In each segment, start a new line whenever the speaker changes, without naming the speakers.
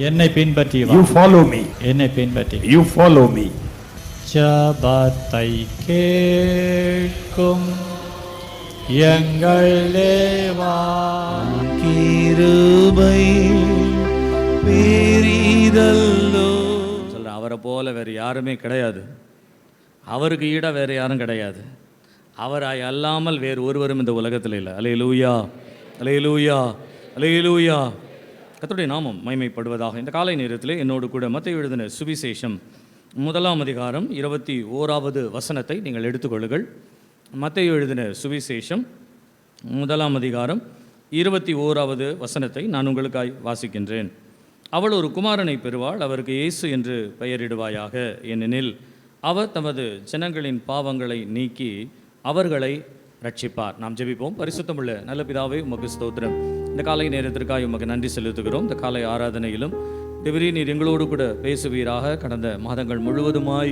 என்னை பின்பற்றி வா.
You follow me.
என்னை பின்பற்றி.
You follow me.
ஜபத்தை கேட்கும் எங்கள் தேவா,
கிருபை பெரிதல்லோ.
சொல்ற அவரை போல வேறு யாருமே கிடையாது. அவருக்கு ஈட வேறு யாரும் கிடையாது. அவராய் அல்லாமல் வேறு ஒருவரும் இந்த உலகத்தில் இல்லை. அல்லேலூயா, அல்லேலூயா, அல்லேலூயா. கர்த்தருடைய நாமம் மகிமைப்படுவதாக. இந்த காலை நேரத்தில் என்னோடு கூட மத்தேயு எழுதின சுவிசேஷம் 1ஆம் அதிகாரம் 21வது வசனத்தை நீங்கள் எடுத்துக்கொள்ளுங்கள். மத்தேயு எழுதின சுவிசேஷம் 1ஆம் அதிகாரம் 21வது வசனத்தை நான் உங்களுக்காய் வாசிக்கின்றேன். அவள் ஒரு குமாரனை பெறுவாள், அவருக்கு இயேசு என்று பெயரிடுவாயாக, ஏனெனில் அவர் தமது ஜனங்களின் பாவங்களை நீக்கி அவர்களை ரட்சிப்பார். நாம் ஜெபிப்போம். பரிசுத்தமுள்ள நல்ல பிதாவே, உமக்கு ஸ்தோத்திரம். இந்த காலை நேரத்திற்காக உமக்கு நன்றி செலுத்துகிறோம். இந்த காலை ஆராதனையிலும் தேவரீ நீர் எங்களோடு கூட பேசுவீராக. கடந்த மாதங்கள் முழுவதுமாய்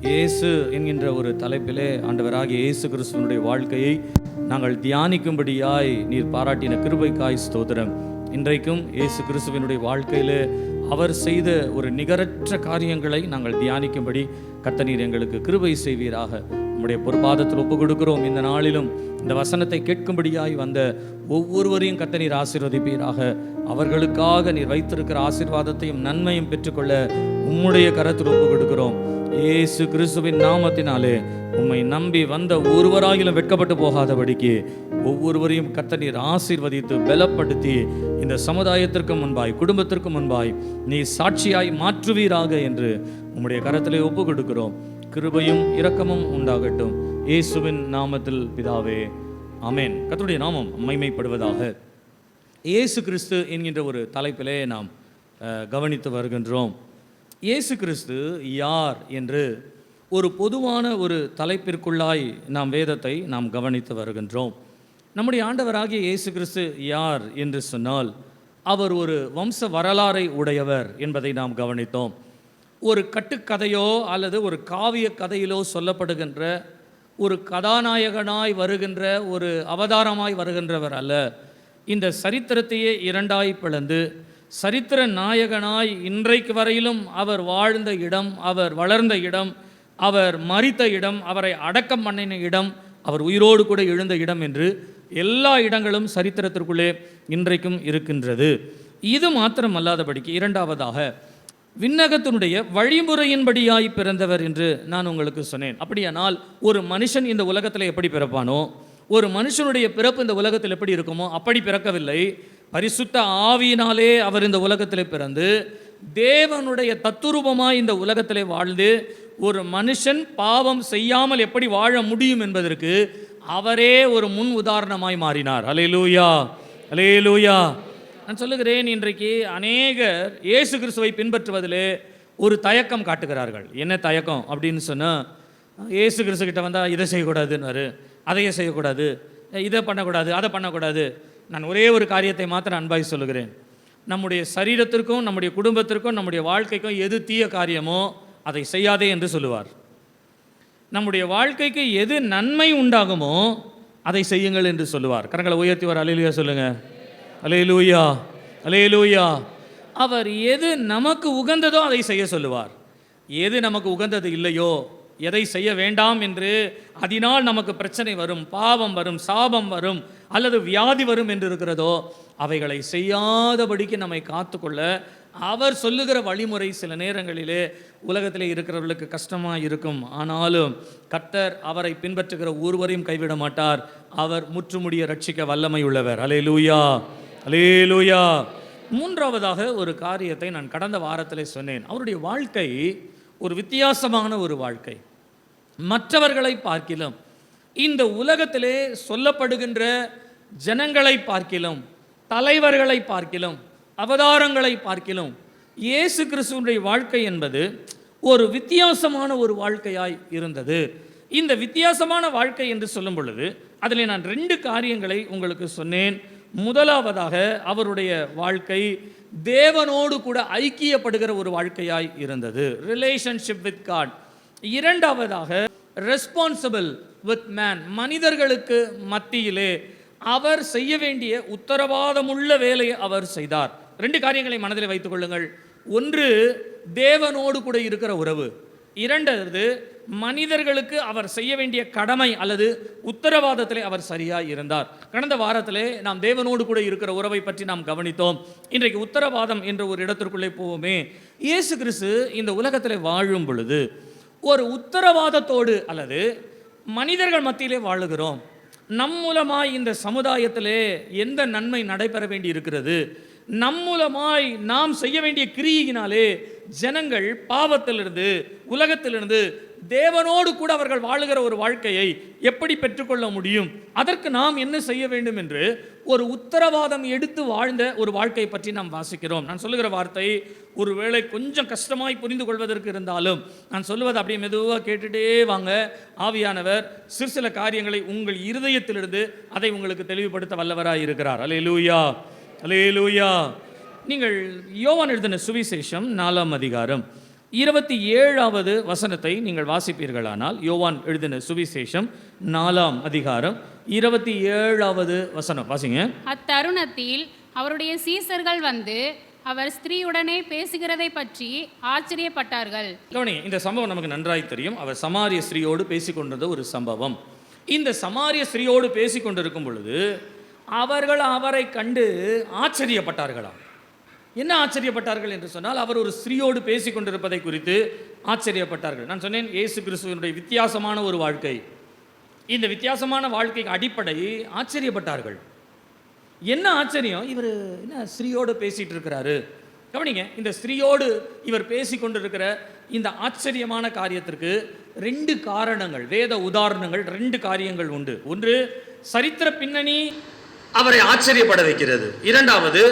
இயேசு என்கின்ற ஒரு தலைப்பிலே ஆண்டவராகிய இயேசு கிறிஸ்துவனுடைய வாழ்க்கையை நாங்கள் தியானிக்கும்படியாய் நீர் பாராட்டின கிருபைக்காய் ஸ்தோத்திரம். இன்றைக்கும் இயேசு கிறிஸ்துவனுடைய வாழ்க்கையில் அவர் செய்த ஒரு நிகரற்ற காரியங்களை நாங்கள் தியானிக்கும்படி கர்த்தர் எங்களுக்கு கிருபை செய்வீராக. நம்முடைய பொறுப்பாதத்தில் ஒப்பு கொடுக்கிறோம். இந்த நாளிலும் இந்த வசனத்தை கேட்கும்படியாய் வந்த ஒவ்வொருவரையும் கர்த்தர் நீர் ஆசீர்வதிப்பீராக. அவர்களுக்காக நீர் வைத்திருக்கிற ஆசீர்வாதத்தையும் நன்மையும் பெற்றுக்கொள்ள உம்முடைய கரத்தில் ஒப்பு கொடுக்கிறோம். இயேசு கிறிஸ்துவின் நாமத்தினாலே உம்மை நம்பி வந்த ஒருவராயிலும் வெட்கப்பட்டு போகாதபடிக்கு ஒவ்வொருவரையும் கர்த்தர் நீர் ஆசீர்வதித்து பலப்படுத்தி இந்த சமுதாயத்திற்கு முன்பாய், குடும்பத்திற்கு முன்பாய் நீ சாட்சியாய் மாற்றுவீராக என்று உம்முடைய கரத்திலே ஒப்பு கொடுக்கிறோம். கிருபையும் இரக்கமும் உண்டாகட்டும் இயேசுவின் நாமத்தில் பிதாவே, ஆமென். கர்த்தருடைய நாமம் மகிமைப்படுவதாக. இயேசு கிறிஸ்து என்கின்ற ஒரு தலைப்பிலே நாம் கவனித்து வருகின்றோம். இயேசு கிறிஸ்து யார் என்று ஒரு பொதுவான ஒரு தலைப்பிற்குள்ளாய் நாம் வேதத்தை நாம் கவனித்து வருகின்றோம். நம்முடைய ஆண்டவராகிய இயேசு கிறிஸ்து யார் என்று சொன்னால் அவர் ஒரு வம்ச வரலாறை உடையவர் என்பதை நாம் கவனித்தோம். ஒரு கட்டுக்கதையோ அல்லது ஒரு காவிய கதையிலோ சொல்லப்படுகின்ற ஒரு கதாநாயகனாய் வருகின்ற ஒரு அவதாரமாய் வருகின்றவர் அல்ல. இந்த சரித்திரத்தையே இரண்டாய் பிளந்து சரித்திர நாயகனாய் இன்றைக்கு வரையிலும் அவர் வாழ்ந்த இடம், அவர் வளர்ந்த இடம், அவர் மரித்த இடம், அவரை அடக்கம் பண்ணின இடம், அவர் உயிரோடு கூட எழுந்த இடம் என்று எல்லா இடங்களும் சரித்திரத்திற்குள்ளே இன்றைக்கும் இருக்கின்றது. இது மாத்திரம் அல்லாதபடிக்கு இரண்டாவதாக விண்ணகத்தினுடைய வழிமுறையின்படியாய் பிறந்தவர் என்று நான் உங்களுக்கு சொன்னேன். அப்படியானால் ஒரு மனுஷன் இந்த உலகத்தில் எப்படி பிறப்பானோ, ஒரு மனுஷனுடைய பிறப்பு இந்த உலகத்தில் எப்படி இருக்குமோ அப்படி பிறக்கவில்லை. பரிசுத்த ஆவியினாலே அவர் இந்த உலகத்தில் பிறந்து தேவனுடைய தத்துரூபமாய் இந்த உலகத்திலே வாழ்ந்து ஒரு மனுஷன் பாவம் செய்யாமல் எப்படி வாழ முடியும் என்பதற்கு அவரே ஒரு முன் உதாரணமாய் மாறினார். அல்லேலூயா, அல்லேலூயா. நான் சொல்லுகிறேன், இன்றைக்கு அநேகர் இயேசு கிறிஸ்துவை பின்பற்றுவதிலே ஒரு தயக்கம் காட்டுகிறார்கள். என்ன தயக்கம் அப்படின்னு சொன்னால், இயேசு கிறிஸ்துக்கிட்ட வந்தால் இதை செய்யக்கூடாதுன்னாரு, அதையே செய்யக்கூடாது, இதை பண்ணக்கூடாது, அதை பண்ணக்கூடாது. நான் ஒரே ஒரு காரியத்தை மாத்திரம் அன்பாய் சொல்லுகிறேன். நம்முடைய சரீரத்திற்கும் நம்முடைய குடும்பத்திற்கும் நம்முடைய வாழ்க்கைக்கும் எது தீய காரியமோ அதை செய்யாதே என்று சொல்லுவார். நம்முடைய வாழ்க்கைக்கு எது நன்மை உண்டாகுமோ அதை செய்யுங்கள் என்று சொல்லுவார். கரங்களை உயர்த்தி வர அல்லேலூயா சொல்லுங்க. அல்லேலூயா, அல்லேலூயா. அவர் எது நமக்கு உகந்ததோ அதை செய்ய சொல்லுவார். எது நமக்கு உகந்தது இல்லையோ, எதை செய்ய வேண்டாம் என்று அதனால் நமக்கு பிரச்சனை வரும், பாவம் வரும், சாபம் வரும் அல்லது வியாதி வரும் என்று இருக்கிறதோ அவைகளை செய்யாதபடிக்கு நம்மை காத்துக்கொள்ள அவர் சொல்லுகிற வழிமுறை சில நேரங்களிலே உலகத்திலே இருக்கிறவர்களுக்கு கஷ்டமாக இருக்கும். ஆனாலும் கர்த்தர் அவரை பின்பற்றுகிற ஒருவரையும் கைவிட மாட்டார். அவர் முற்றுமுடிய ரட்சிக்க வல்லமை உள்ளவர். அல்லேலூயா, அல்லேலூயா. மூன்றாவதாக ஒரு காரியத்தை நான் கடந்த வாரத்திலே சொன்னேன். அவருடைய வாழ்க்கை ஒரு வித்தியாசமான ஒரு வாழ்க்கை. மற்றவர்களை பார்க்கிலும், இந்த உலகத்திலே சொல்லப்படுகின்ற ஜனங்களை பார்க்கிலும், தலைவர்களை பார்க்கிலும், அவதாரங்களை பார்க்கிலும் இயேசு கிறிஸ்துவினுடைய வாழ்க்கை என்பது ஒரு வித்தியாசமான ஒரு வாழ்க்கையாய் இருந்தது. இந்த வித்தியாசமான வாழ்க்கை என்று சொல்லும் பொழுது அதில் நான் 2 காரியங்களை உங்களுக்கு சொன்னேன். முதலாவதாக அவருடைய வாழ்க்கை தேவனோடு கூட ஐக்கியப்படுகிற ஒரு வாழ்க்கையாய் இருந்தது, ரிலேஷன்ஷிப் வித் காட். இரண்டாவதாக ரெஸ்பான்சிபிள் வித் மேன், மனிதர்களுக்கு மத்தியிலே அவர் செய்ய வேண்டிய உத்தரவாதமுள்ள வேலையை அவர் செய்தார். 2 காரியங்களை மனதில் வைத்துக் கொள்ளுங்கள். ஒன்று, தேவனோடு கூட இருக்கிற உறவு. 2வது, மனிதர்களுக்கு அவர் செய்ய வேண்டிய கடமை அல்லது உத்தரவாதத்திலே அவர் சரியாக இருந்தார். கடந்த வாரத்திலே நாம் தேவனோடு கூட இருக்கிற உறவை பற்றி நாம் கவனித்தோம். இன்றைக்கு உத்தரவாதம் என்ற ஒரு இடத்திற்குள்ளே போவோமே. இயேசு கிறிஸ்து இந்த உலகத்திலே வாழும் பொழுது ஒரு உத்தரவாதத்தோடு அல்லது மனிதர்கள் மத்தியிலே வாழுகிறோம். நம் மூலமாய் இந்த சமுதாயத்திலே எந்த நன்மை நடைபெற வேண்டி இருக்கிறது, நம் மூலமாய் நாம் செய்ய வேண்டிய கிரியையினாலே ஜனங்கள் பாவத்திலிருந்து உலகத்திலிருந்து தேவனோடு கூட அவர்கள் வாழுகிற ஒரு வாழ்க்கையை எப்படி பெற்றுக்கொள்ள முடியும், அதற்கு நாம் என்ன செய்ய வேண்டும் என்று ஒரு உத்தரவாதம் எடுத்து வாழ்ந்த ஒரு வாழ்க்கையை பற்றி நாம் வாசிக்கிறோம். நான் சொல்லுகிற வார்த்தை ஒருவேளை கொஞ்சம் கஷ்டமாய் புரிந்து கொள்வதற்கு இருந்தாலும் நான் சொல்லுவது அப்படியே மெதுவாக கேட்டுட்டே வாங்க. ஆவியானவர் சில காரியங்களை உங்கள் இருதயத்திலிருந்து அதை உங்களுக்கு தெளிவுபடுத்த வல்லவராய் இருக்கிறார். அல்லேலூயா, அல்லேலூயா. நீங்கள் யோவான் எழுதின சுவிசேஷம் 4ஆம் அதிகாரம் 27வது வசனத்தை நீங்கள் வாசிப்பீர்களானால், யோவான் எழுதின சுவிசேஷம் 4ஆம் அதிகாரம் 27வது வசனம் வாசிங்க.
அத்தருணத்தில் அவருடைய சீசர்கள் வந்து அவர் ஸ்திரீயுடனே பேசுகிறதை பற்றி ஆச்சரியப்பட்டார்கள்.
கவனிங்க, இந்த சம்பவம் நமக்கு நன்றாய் தெரியும். அவர் சமாரிய ஸ்திரீயோடு பேசிக்கொண்டிருந்த ஒரு சம்பவம். இந்த சமாரிய ஸ்திரீயோடு பேசிக்கொண்டிருக்கும் பொழுது அவர்கள் அவரை கண்டு ஆச்சரியப்பட்டார்களாம். என்ன ஆச்சரியப்பட்டார்கள் என்று சொன்னால், அவர் ஒரு ஸ்திரீயோடு பேசி கொண்டிருப்பதை குறித்து ஆச்சரியப்பட்டார்கள். நான் சொன்னேன், இயேசு கிறிஸ்துவினுடைய வித்தியாசமான ஒரு வாழ்க்கை. இந்த வித்தியாசமான வாழ்க்கைக்கு அடிப்படை ஆச்சரியப்பட்டார்கள். என்ன ஆச்சரியம், இவர் என்ன ஸ்திரீயோடு பேசிட்டு இருக்கிறாரு. கவனிங்க, இந்த ஸ்திரீயோடு இவர் பேசி கொண்டிருக்கிற இந்த ஆச்சரியமான காரியத்திற்கு 2 காரணங்கள், வேத உதாரணங்கள் 2 காரியங்கள் உண்டு. ஒன்று, சரித்திர பின்னணி அவரை ஆச்சரியப்பட வைக்கிறது. 2வது,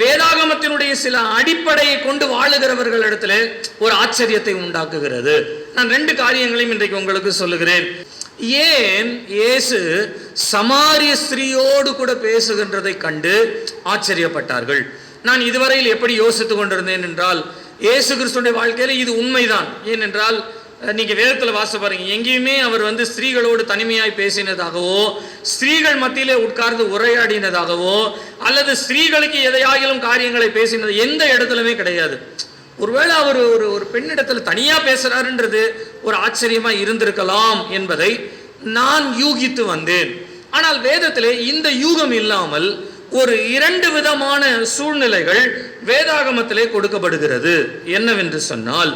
வேதாகமத்தினுடைய சில அடிப்படையை கொண்டு வாழுகிறவர்களிடத்தில் ஒரு ஆச்சரியத்தை உண்டாக்குகிறது. நான் 2 காரியங்களையும் இன்றைக்கு உங்களுக்கு சொல்லுகிறேன். ஏன் இயேசு சமாரிய ஸ்திரீயோடு கூட பேசுகின்றதை கண்டு ஆச்சரியப்பட்டார்கள்? நான் இதுவரையில் எப்படி யோசித்துக் கொண்டிருந்தேன் என்றால், இயேசு கிறிஸ்துடைய வாழ்க்கையில் இது உண்மைதான். ஏனென்றால் நீங்க வேதத்தில் வாச பாருங்க, எங்கேயுமே அவர் ஸ்திரீகளோடு தனிமையாய் பேசினதாகவோ, ஸ்திரீகள் மத்தியிலே உட்கார்ந்து உரையாடினதாகவோ, அல்லது ஸ்திரீகளுக்கு எதையாகிலும் காரியங்களை பேசினது எந்த இடத்துலமே கிடையாது. ஒருவேளை அவர் ஒரு பெண்ணிடத்துல தனியா பேசுறாருன்றது ஒரு ஆச்சரியமா இருந்திருக்கலாம் என்பதை நான் யூகித்து வந்தேன். ஆனால் வேதத்திலே இந்த யூகம் இல்லாமல் ஒரு 2 விதமான சூழ்நிலைகள் வேதாகமத்திலே கொடுக்கப்படுகிறது. என்னவென்று சொன்னால்,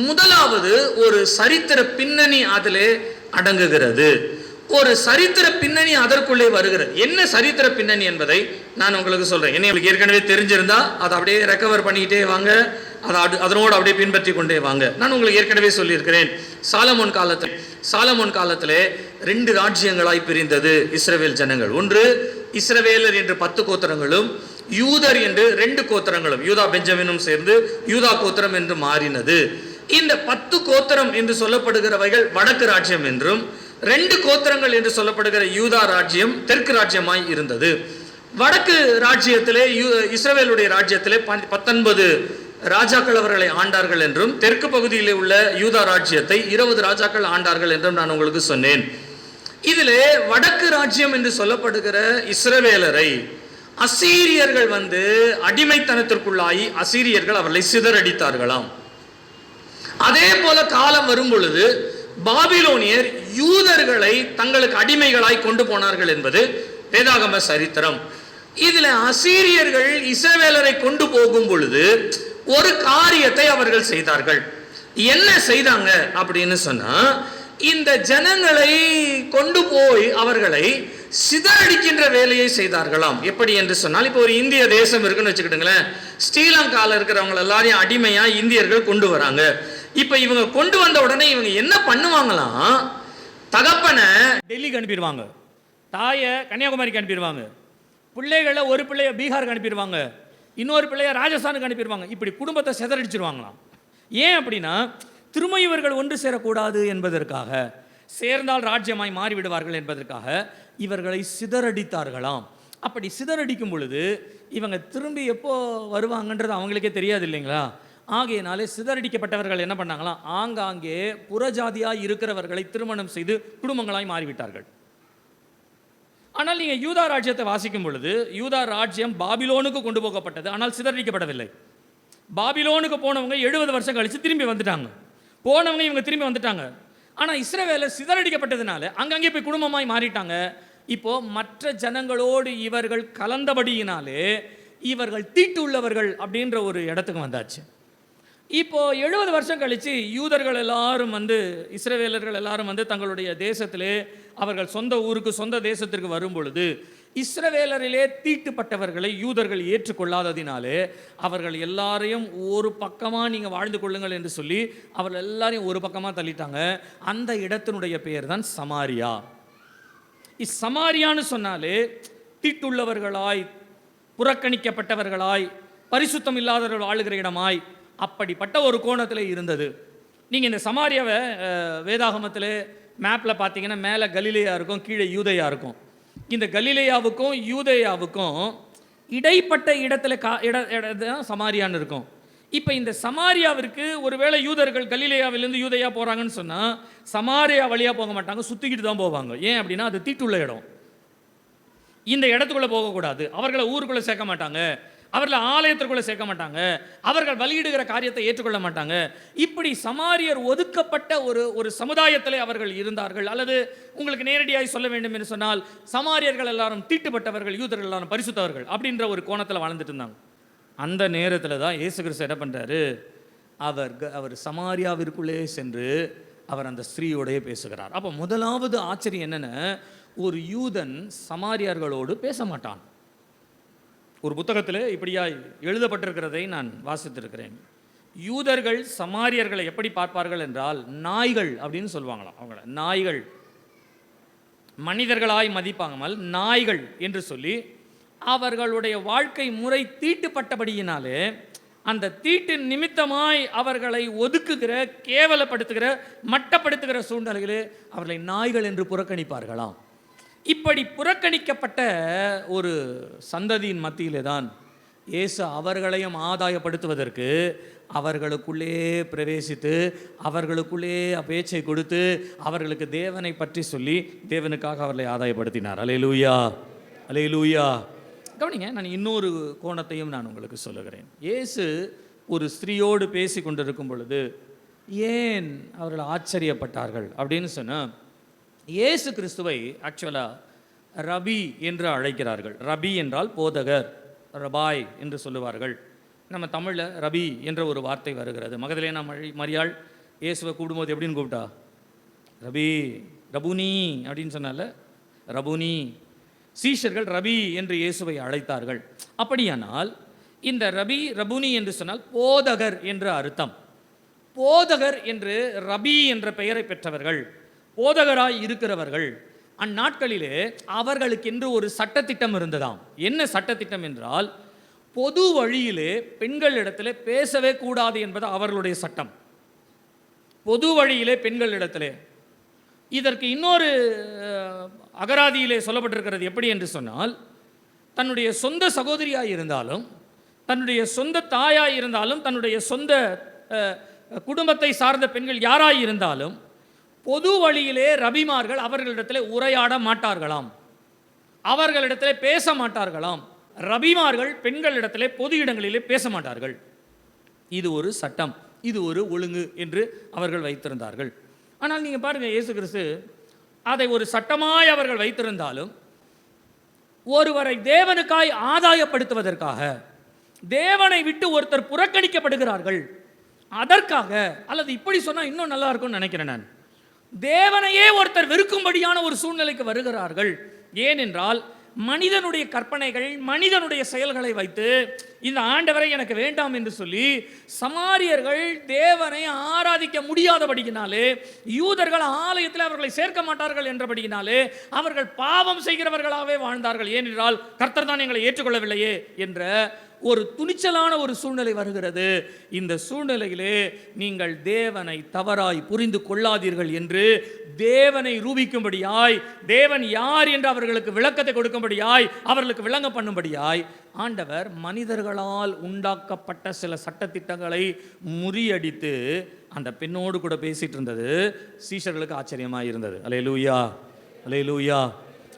முதலாவது ஒரு சரித்திர பின்னணி அதிலே அடங்குகிறது. ஒரு சரித்திர பின்னணி அதற்குள்ளே வருகிறது. என்ன சரித்திர பின்னணி என்பதை நான் உங்களுக்கு சொல்றேன். என்ன உங்களுக்கு ஏற்கனவே தெரிஞ்சிருந்தா அதை அப்படியே ரெக்கவர் பண்ணிக்கிட்டே வாங்க, அதனோடு அப்படியே பின்பற்றி கொண்டே வாங்க. நான் உங்களுக்கு ஏற்கனவே சொல்லியிருக்கிறேன், சாலமோன் காலத்திலே 2 ராஜ்யங்களாய் பிரிந்தது இஸ்ரவேல் ஜனங்கள். ஒன்று, இஸ்ரவேலர் என்று 10 கோத்திரங்களும், யூதர் என்று 2 கோத்திரங்களும், யூதா பெஞ்சமினும் சேர்ந்து யூதா கோத்திரம் என்று மாறினது. இந்த 10 கோத்திரம் என்று சொல்லப்படுகிறவைகள் வடக்கு ராஜ்யம் என்றும், 2 கோத்திரங்கள் என்று சொல்லப்படுகிற யூதா ராஜ்யம் தெற்கு ராஜ்யமாய் இருந்தது. வடக்கு ராஜ்யத்திலே இஸ்ரவேலுடைய ராஜ்யத்திலே 19 ராஜாக்கள் அவர்களை ஆண்டார்கள் என்றும், தெற்கு பகுதியிலே உள்ள யூதா ராஜ்யத்தை 20 ராஜாக்கள் ஆண்டார்கள் என்றும் நான் உங்களுக்கு சொன்னேன். இதிலே வடக்கு ராஜ்யம் என்று சொல்லப்படுகிற இஸ்ரவேலரை அசீரியர்கள் அடிமைத்தனத்திற்குள்ளாகி அசீரியர்கள் அவர்களை சிதறடித்தார்களாம். அதே போல காலம் வரும் பொழுது பாபிலோனியர் யூதர்களை தங்களுக்கு அடிமைகளாய் கொண்டு போனார்கள் என்பது வேதாகம சரித்திரம். இதுல அசீரியர்கள் இஸ்ரவேலரை கொண்டு போகும் பொழுது ஒரு காரியத்தை அவர்கள் செய்தார்கள். என்ன செய்தாங்க அப்படின்னு சொன்னா, இந்த ஜனங்களை கொண்டு போய் அவர்களை சிதறடிக்கின்ற வேலையை செய்தார்களாம். எப்படி என்று சொன்னால், இப்போ ஒரு இந்திய தேசம் இருக்குன்னு வச்சுக்கிட்டுங்களேன், ஸ்ரீலங்காவில் இருக்கிறவங்க எல்லாரையும் அடிமையா இந்தியர்கள் கொண்டு வராங்க. இப்ப இவங்க கொண்டு வந்த உடனே இவங்க என்ன பண்ணுவாங்களாம், தகப்பனை டெல்லிக்கு அனுப்பிடுவாங்க, தாயை கன்னியாகுமரிக்கு அனுப்பிடுவாங்க, பிள்ளைகளை ஒரு பிள்ளைய பீகாருக்கு அனுப்பிடுவாங்க, இன்னொரு பிள்ளைய ராஜஸ்தானுக்கு அனுப்பிடுவாங்க. இப்படி குடும்பத்தை சிதறடிச்சிருவாங்களாம். ஏன் அப்படின்னா, திரும்ப இவர்கள் ஒன்று சேரக்கூடாது என்பதற்காக, சேர்ந்தால் ராஜ்யமாய் மாறிவிடுவார்கள் என்பதற்காக இவர்களை சிதறடித்தார்களாம். அப்படி சிதறடிக்கும் பொழுது இவங்க திரும்பி எப்போ வருவாங்கன்றது அவங்களுக்கே தெரியாது இல்லைங்களா. ஆகையினாலே சிதறடிக்கப்பட்டவர்கள் என்ன பண்ணாங்களாம், ஆங்காங்கே புறஜாதியாய் இருக்கிறவர்களை திருமணம் செய்து குடும்பங்களாய் மாறிவிட்டார்கள். ஆனால் நீங்கள் யூதா ராஜ்யத்தை வாசிக்கும் பொழுது யூதா ராஜ்யம் பாபிலோனுக்கு கொண்டு போகப்பட்டது, ஆனால் சிதறடிக்கப்படவில்லை. பாபிலோனுக்கு போனவங்க 70 வருஷம் கழித்து திரும்பி வந்துட்டாங்க, போனவங்க இவங்க திரும்பி வந்துட்டாங்க. ஆனால் இஸ்ரவேலர் சிதறடிக்கப்பட்டதுனால அங்கங்கே போய் குடும்பமாய் மாறிட்டாங்க. இப்போ மற்ற ஜனங்களோடு இவர்கள் கலந்தபடியினாலே இவர்கள் தீட்டு உள்ளவர்கள் அப்படின்ற ஒரு இடத்துக்கு வந்தாச்சு. இப்போ 70 வருஷம் கழித்து யூதர்கள் எல்லாரும் இஸ்ரவேலர்கள் எல்லாரும் தங்களுடைய தேசத்திலே அவர்கள் சொந்த ஊருக்கு சொந்த தேசத்திற்கு வரும் பொழுது இஸ்ரவேலரிலே தீட்டுப்பட்டவர்களை யூதர்கள் ஏற்றுக்கொள்ளாததினாலே அவர்கள் எல்லாரையும் ஒரு பக்கமாக நீங்கள் வாழ்ந்து கொள்ளுங்கள் என்று சொல்லி அவர்கள் எல்லாரையும் ஒரு பக்கமாக தள்ளிட்டாங்க. அந்த இடத்தினுடைய பெயர் தான் சமாரியா. சமாரியான்னு சொன்னாலே தீட்டுள்ளவர்களாய், புறக்கணிக்கப்பட்டவர்களாய், பரிசுத்தம் இல்லாதவர்கள் ஆளுகிற இடமாய், அப்படிப்பட்ட ஒரு கோணத்தில் இருந்தது. நீங்கள் இந்த சமாரியாவை வேதாகமத்தில் மேப்பில் பார்த்தீங்கன்னா மேலே கலிலேயா இருக்கும், கீழே யூதேயா இருக்கும். இந்த கலிலேயாவுக்கும் யூதேயாவுக்கும் இடைப்பட்ட இடத்துல தான் சமாரியான்னு இருக்கும். இப்போ இந்த சமாரியாவிற்கு ஒருவேளை யூதர்கள் கலிலேயாவிலேருந்து யூதேயா போகிறாங்கன்னு சொன்னால் சமாரியா வழியாக போக மாட்டாங்க, சுற்றிக்கிட்டு தான் போவாங்க. ஏன் அப்படின்னா அது தீட்டுள்ள இடம், இந்த இடத்துக்குள்ளே போகக்கூடாது. அவர்களை ஊருக்குள்ளே சேர்க்க மாட்டாங்க, அவர்களை ஆலயத்திற்குள்ளே சேர்க்க மாட்டாங்க, அவர்கள் பலியிடுகிற காரியத்தை ஏற்றுக்கொள்ள மாட்டாங்க. இப்படி சமாரியர் ஒதுக்கப்பட்ட ஒரு சமுதாயத்தில் அவர்கள் இருந்தார்கள். அல்லது உங்களுக்கு நேரடியாக சொல்ல வேண்டும் என்று சொன்னால் சமாரியர்கள் எல்லாரும் தீட்டுப்பட்டவர்கள், யூதர்கள் எல்லாரும் பரிசுத்தவர்கள் அப்படின்ற ஒரு கோணத்தில் வாழ்ந்துட்டு இருந்தாங்க. அந்த நேரத்தில் தான் இயேசு கிறிஸ்து என்ன பண்ணுறாரு, அவர் சமாரியாவிற்குள்ளே சென்று அவர் அந்த ஸ்திரீயோடையே பேசுகிறார். அப்போ முதலாவது ஆச்சரியம் என்னென்ன, ஒரு யூதன் சமாரியார்களோடு பேச மாட்டான். ஒரு புத்தகத்தில் இப்படியாய் எழுதப்பட்டிருக்கிறதை நான் வாசித்திருக்கிறேன். யூதர்கள் சமாரியர்களை எப்படி பார்ப்பார்கள் என்றால் நாய்கள் அப்படின்னு சொல்லுவாங்களாம். அவங்கள நாய்கள், மனிதர்களாய் மதிப்பாமல் நாய்கள் என்று சொல்லி அவர்களுடைய வாழ்க்கை முறை தீட்டுப்பட்டபடியினாலே அந்த தீட்டின் நிமித்தமாய் அவர்களை ஒதுக்குகிற, கேவலப்படுத்துகிற, மட்டப்படுத்துகிற சூழ்நிலையிலே அவர்களை நாய்கள் என்று புறக்கணிப்பார்களாம். இப்படி புறக்கணிக்கப்பட்ட ஒரு சந்ததியின் மத்தியிலே தான் இயேசு அவர்களையும் ஆதாயப்படுத்துவதற்கு அவர்களுக்குள்ளே பிரவேசித்து அவர்களுக்குள்ளே பேச்சை கொடுத்து அவர்களுக்கு தேவனை பற்றி சொல்லி தேவனுக்காக அவர்களை ஆதாயப்படுத்தினார். அல்லேலூயா, அல்லேலூயா. கவனிங்க, நான் இன்னொரு கோணத்தையும் நான் உங்களுக்கு சொல்லுகிறேன். இயேசு ஒரு ஸ்திரீயோடு பேசி கொண்டிருக்கும் பொழுது ஏன் அவர்கள் ஆச்சரியப்பட்டார்கள் அப்படின்னு சொன்னால், இயேசு கிறிஸ்துவை ஆக்சுவலாக ரபி என்று அழைக்கிறார்கள். ரபி என்றால் போதகர், ரபாய் என்று சொல்லுவார்கள். நம்ம தமிழில் ரபி என்ற ஒரு வார்த்தை வருகிறது. மகதலேனா மரியாள் இயேசுவை கூடும்போது எப்படின்னு கூப்பிட்டா, ரபி, ரபுனி அப்படின்னு சொன்னால ரபுனி. சீஷர்கள் ரபி என்று இயேசுவை அழைத்தார்கள். அப்படியானால் இந்த ரபி, ரபுனி என்று சொன்னால் போதகர் என்று அர்த்தம். போதகர் என்று ரபி என்ற பெயரை பெற்றவர்கள், போதகராய் இருக்கிறவர்கள், அந்நாட்களிலே அவர்களுக்கென்று ஒரு சட்டத்திட்டம் இருந்ததாம். என்ன சட்டத்திட்டம் என்றால், பொது வழியிலே பெண்களிடத்திலே பேசவே கூடாது என்பது அவர்களுடைய சட்டம். பொது வழியிலே பெண்களிடத்திலே. இதற்கு இன்னொரு அகராதியிலே சொல்லப்பட்டிருக்கிறது. எப்படி என்று சொன்னால், தன்னுடைய சொந்த சகோதரியாய் இருந்தாலும், தன்னுடைய சொந்த தாயாய் இருந்தாலும், தன்னுடைய சொந்த குடும்பத்தை சார்ந்த பெண்கள் யாராய் இருந்தாலும் பொது வழியிலே ரபிமார்கள் அவர்களிடத்தில் உரையாட மாட்டார்களாம், அவர்களிடத்தில் பேச மாட்டார்களாம். ரபிமார்கள் பெண்களிடத்தில் பொது இடங்களிலே பேச மாட்டார்கள். இது ஒரு சட்டம், இது ஒரு ஒழுங்கு என்று அவர்கள் வைத்திருந்தார்கள். ஆனால் நீங்கள் பாருங்கள், இயேசு கிறிஸ்து அதை ஒரு சட்டமாய் அவர்கள் வைத்திருந்தாலும் ஒருவரை தேவனுக்காய் ஆதாயப்படுத்துவதற்காக, தேவனை விட்டு ஒருத்தர் புறக்கணிக்கப்படுகிறார்கள் அதற்காக, அல்லது இப்படி சொன்னால் இன்னும் நல்லா இருக்கும்னு நினைக்கிறேன் நான், தேவனையே ஒருத்தர் வெறுக்கும்படியான ஒரு சூழ்நிலைக்கு வருகிறார்கள். ஏனென்றால் மனிதனுடைய கற்பனைகள், மனிதனுடைய செயல்களை வைத்து இந்த ஆண்டவரை எனக்கு வேண்டாம் என்று சொல்லி சமாரியர்கள் தேவனை ஆராதிக்க முடியாதபடியினாலே, யூதர்கள் ஆலயத்தில் அவர்களை சேர்க்க மாட்டார்கள் என்றபடியினாலே அவர்கள் பாவம் செய்கிறவர்களாகவே வாழ்ந்தார்கள். ஏனென்றால் கர்த்தர் தான் எங்களை ஏற்றுக்கொள்ளவில்லையே என்ற ஒரு துணிச்சலான ஒரு சூழ்நிலை வருகிறது. இந்த சூழ்நிலையிலே நீங்கள் தேவனை தவறாய் புரிந்து கொள்ளாதீர்கள் என்று தேவனை ரூபிக்கும்படியாய், தேவன் யார் என்று அவர்களுக்கு விளக்கத்தை கொடுக்கும்படியாய், அவர்களுக்கு விளங்க பண்ணும்படியாய் ஆண்டவர் மனிதர்களால் உண்டாக்கப்பட்ட சில சட்டத்திட்டங்களை முறியடித்து அந்த பெண்ணோடு கூட பேசிட்டு இருந்தது சீஷர்களுக்கு ஆச்சரியமாக இருந்தது. அல்லேலூயா, அல்லேலூயா.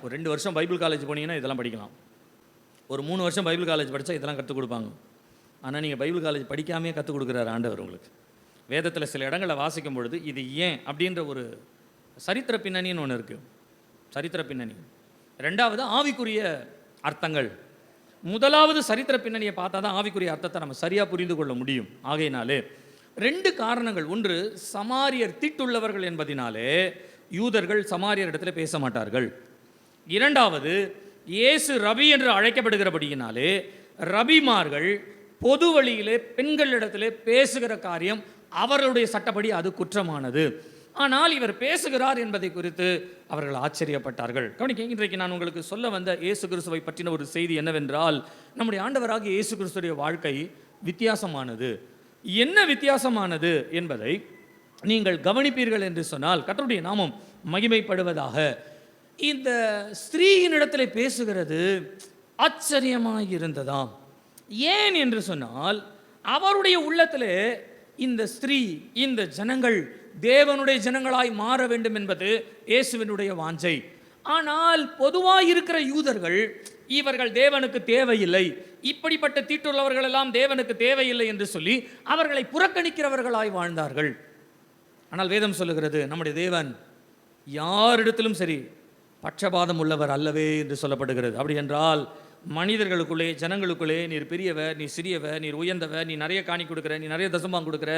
ஒரு 2 வருஷம் பைபிள் காலேஜ் போனீங்கன்னா இதெல்லாம் படிக்கலாம். ஒரு 3 வருஷம் பைபிள் காலேஜ் படித்தா இதெல்லாம் கற்றுக் கொடுப்பாங்க. ஆனால் நீங்கள் பைபிள் காலேஜ் படிக்காமையே கற்றுக் கொடுக்குறாரு ஆண்டவர் உங்களுக்கு. வேதத்தில் சில இடங்களை வாசிக்கும் பொழுது இது ஏன் அப்படின்ற ஒரு சரித்திர பின்னணின்னு ஒன்று இருக்குது. சரித்திர பின்னணி. 2வது ஆவிக்குரிய அர்த்தங்கள். முதலாவது சரித்திர பின்னணியை பார்த்தா தான் ஆவிக்குரிய அர்த்தத்தை நம்ம சரியாக புரிந்து கொள்ள முடியும். ஆகையினாலே 2 காரணங்கள். ஒன்று, சமாரியர் தீட்டுள்ளவர்கள் என்பதினாலே யூதர்கள் சமாரியர் இடத்துல பேச மாட்டார்கள். 2வது, இயேசு ரபி என்று அழைக்கப்படுகிறபடியினாலே ரபிமார்கள் பொது வழியிலே பெண்களிடத்திலே பேசுகிற காரியம் அவர்களுடைய சட்டப்படி அது குற்றமானது. ஆனால் இவர் பேசுகிறார் என்பதை குறித்து அவர்கள் ஆச்சரியப்பட்டார்கள். கவனிக்க, இன்றைக்கு நான் உங்களுக்கு சொல்ல வந்த இயேசு கிறிஸ்துவை பற்றின ஒரு செய்தி என்னவென்றால், நம்முடைய ஆண்டவராகிய இயேசு கிறிஸ்துடைய வாழ்க்கை வித்தியாசமானது. என்ன வித்தியாசமானது என்பதை நீங்கள் கவனிப்பீர்கள் என்று சொன்னால் கர்த்தருடைய நாமம் மகிமைப்படுவதாக. இந்த ஸ்திரீயினிடத்தில் பேசுகிறது ஆச்சரியமாக இருந்ததாம். ஏன் என்று சொன்னால், அவருடைய உள்ளத்திலே இந்த ஸ்திரீ, இந்த ஜனங்கள் தேவனுடைய ஜனங்களாய் மாற வேண்டும் என்பது இயேசுவினுடைய வாஞ்சை. ஆனால் பொதுவாக இருக்கிற யூதர்கள் இவர்கள் தேவனுக்கு தேவையில்லை, இப்படிப்பட்ட தீட்டுள்ளவர்கள் எல்லாம் தேவனுக்கு தேவையில்லை என்று சொல்லி அவர்களை புறக்கணிக்கிறவர்களாய் வாழ்ந்தார்கள். ஆனால் வேதம் சொல்லுகிறது, நம்முடைய தேவன் யாரிடத்திலும் சரி பட்சபாதம் உள்ளவர் அல்லவே என்று சொல்லப்படுகிறது. அப்படி என்றால் மனிதர்களுக்குள்ளே, ஜனங்களுக்குள்ளே நீர் பெரியவர், நீ சிறியவர், நீர் உயர்ந்தவர், நீ நிறைய காணி கொடுக்குற, நீ நிறைய தசமாம் கொடுக்குற,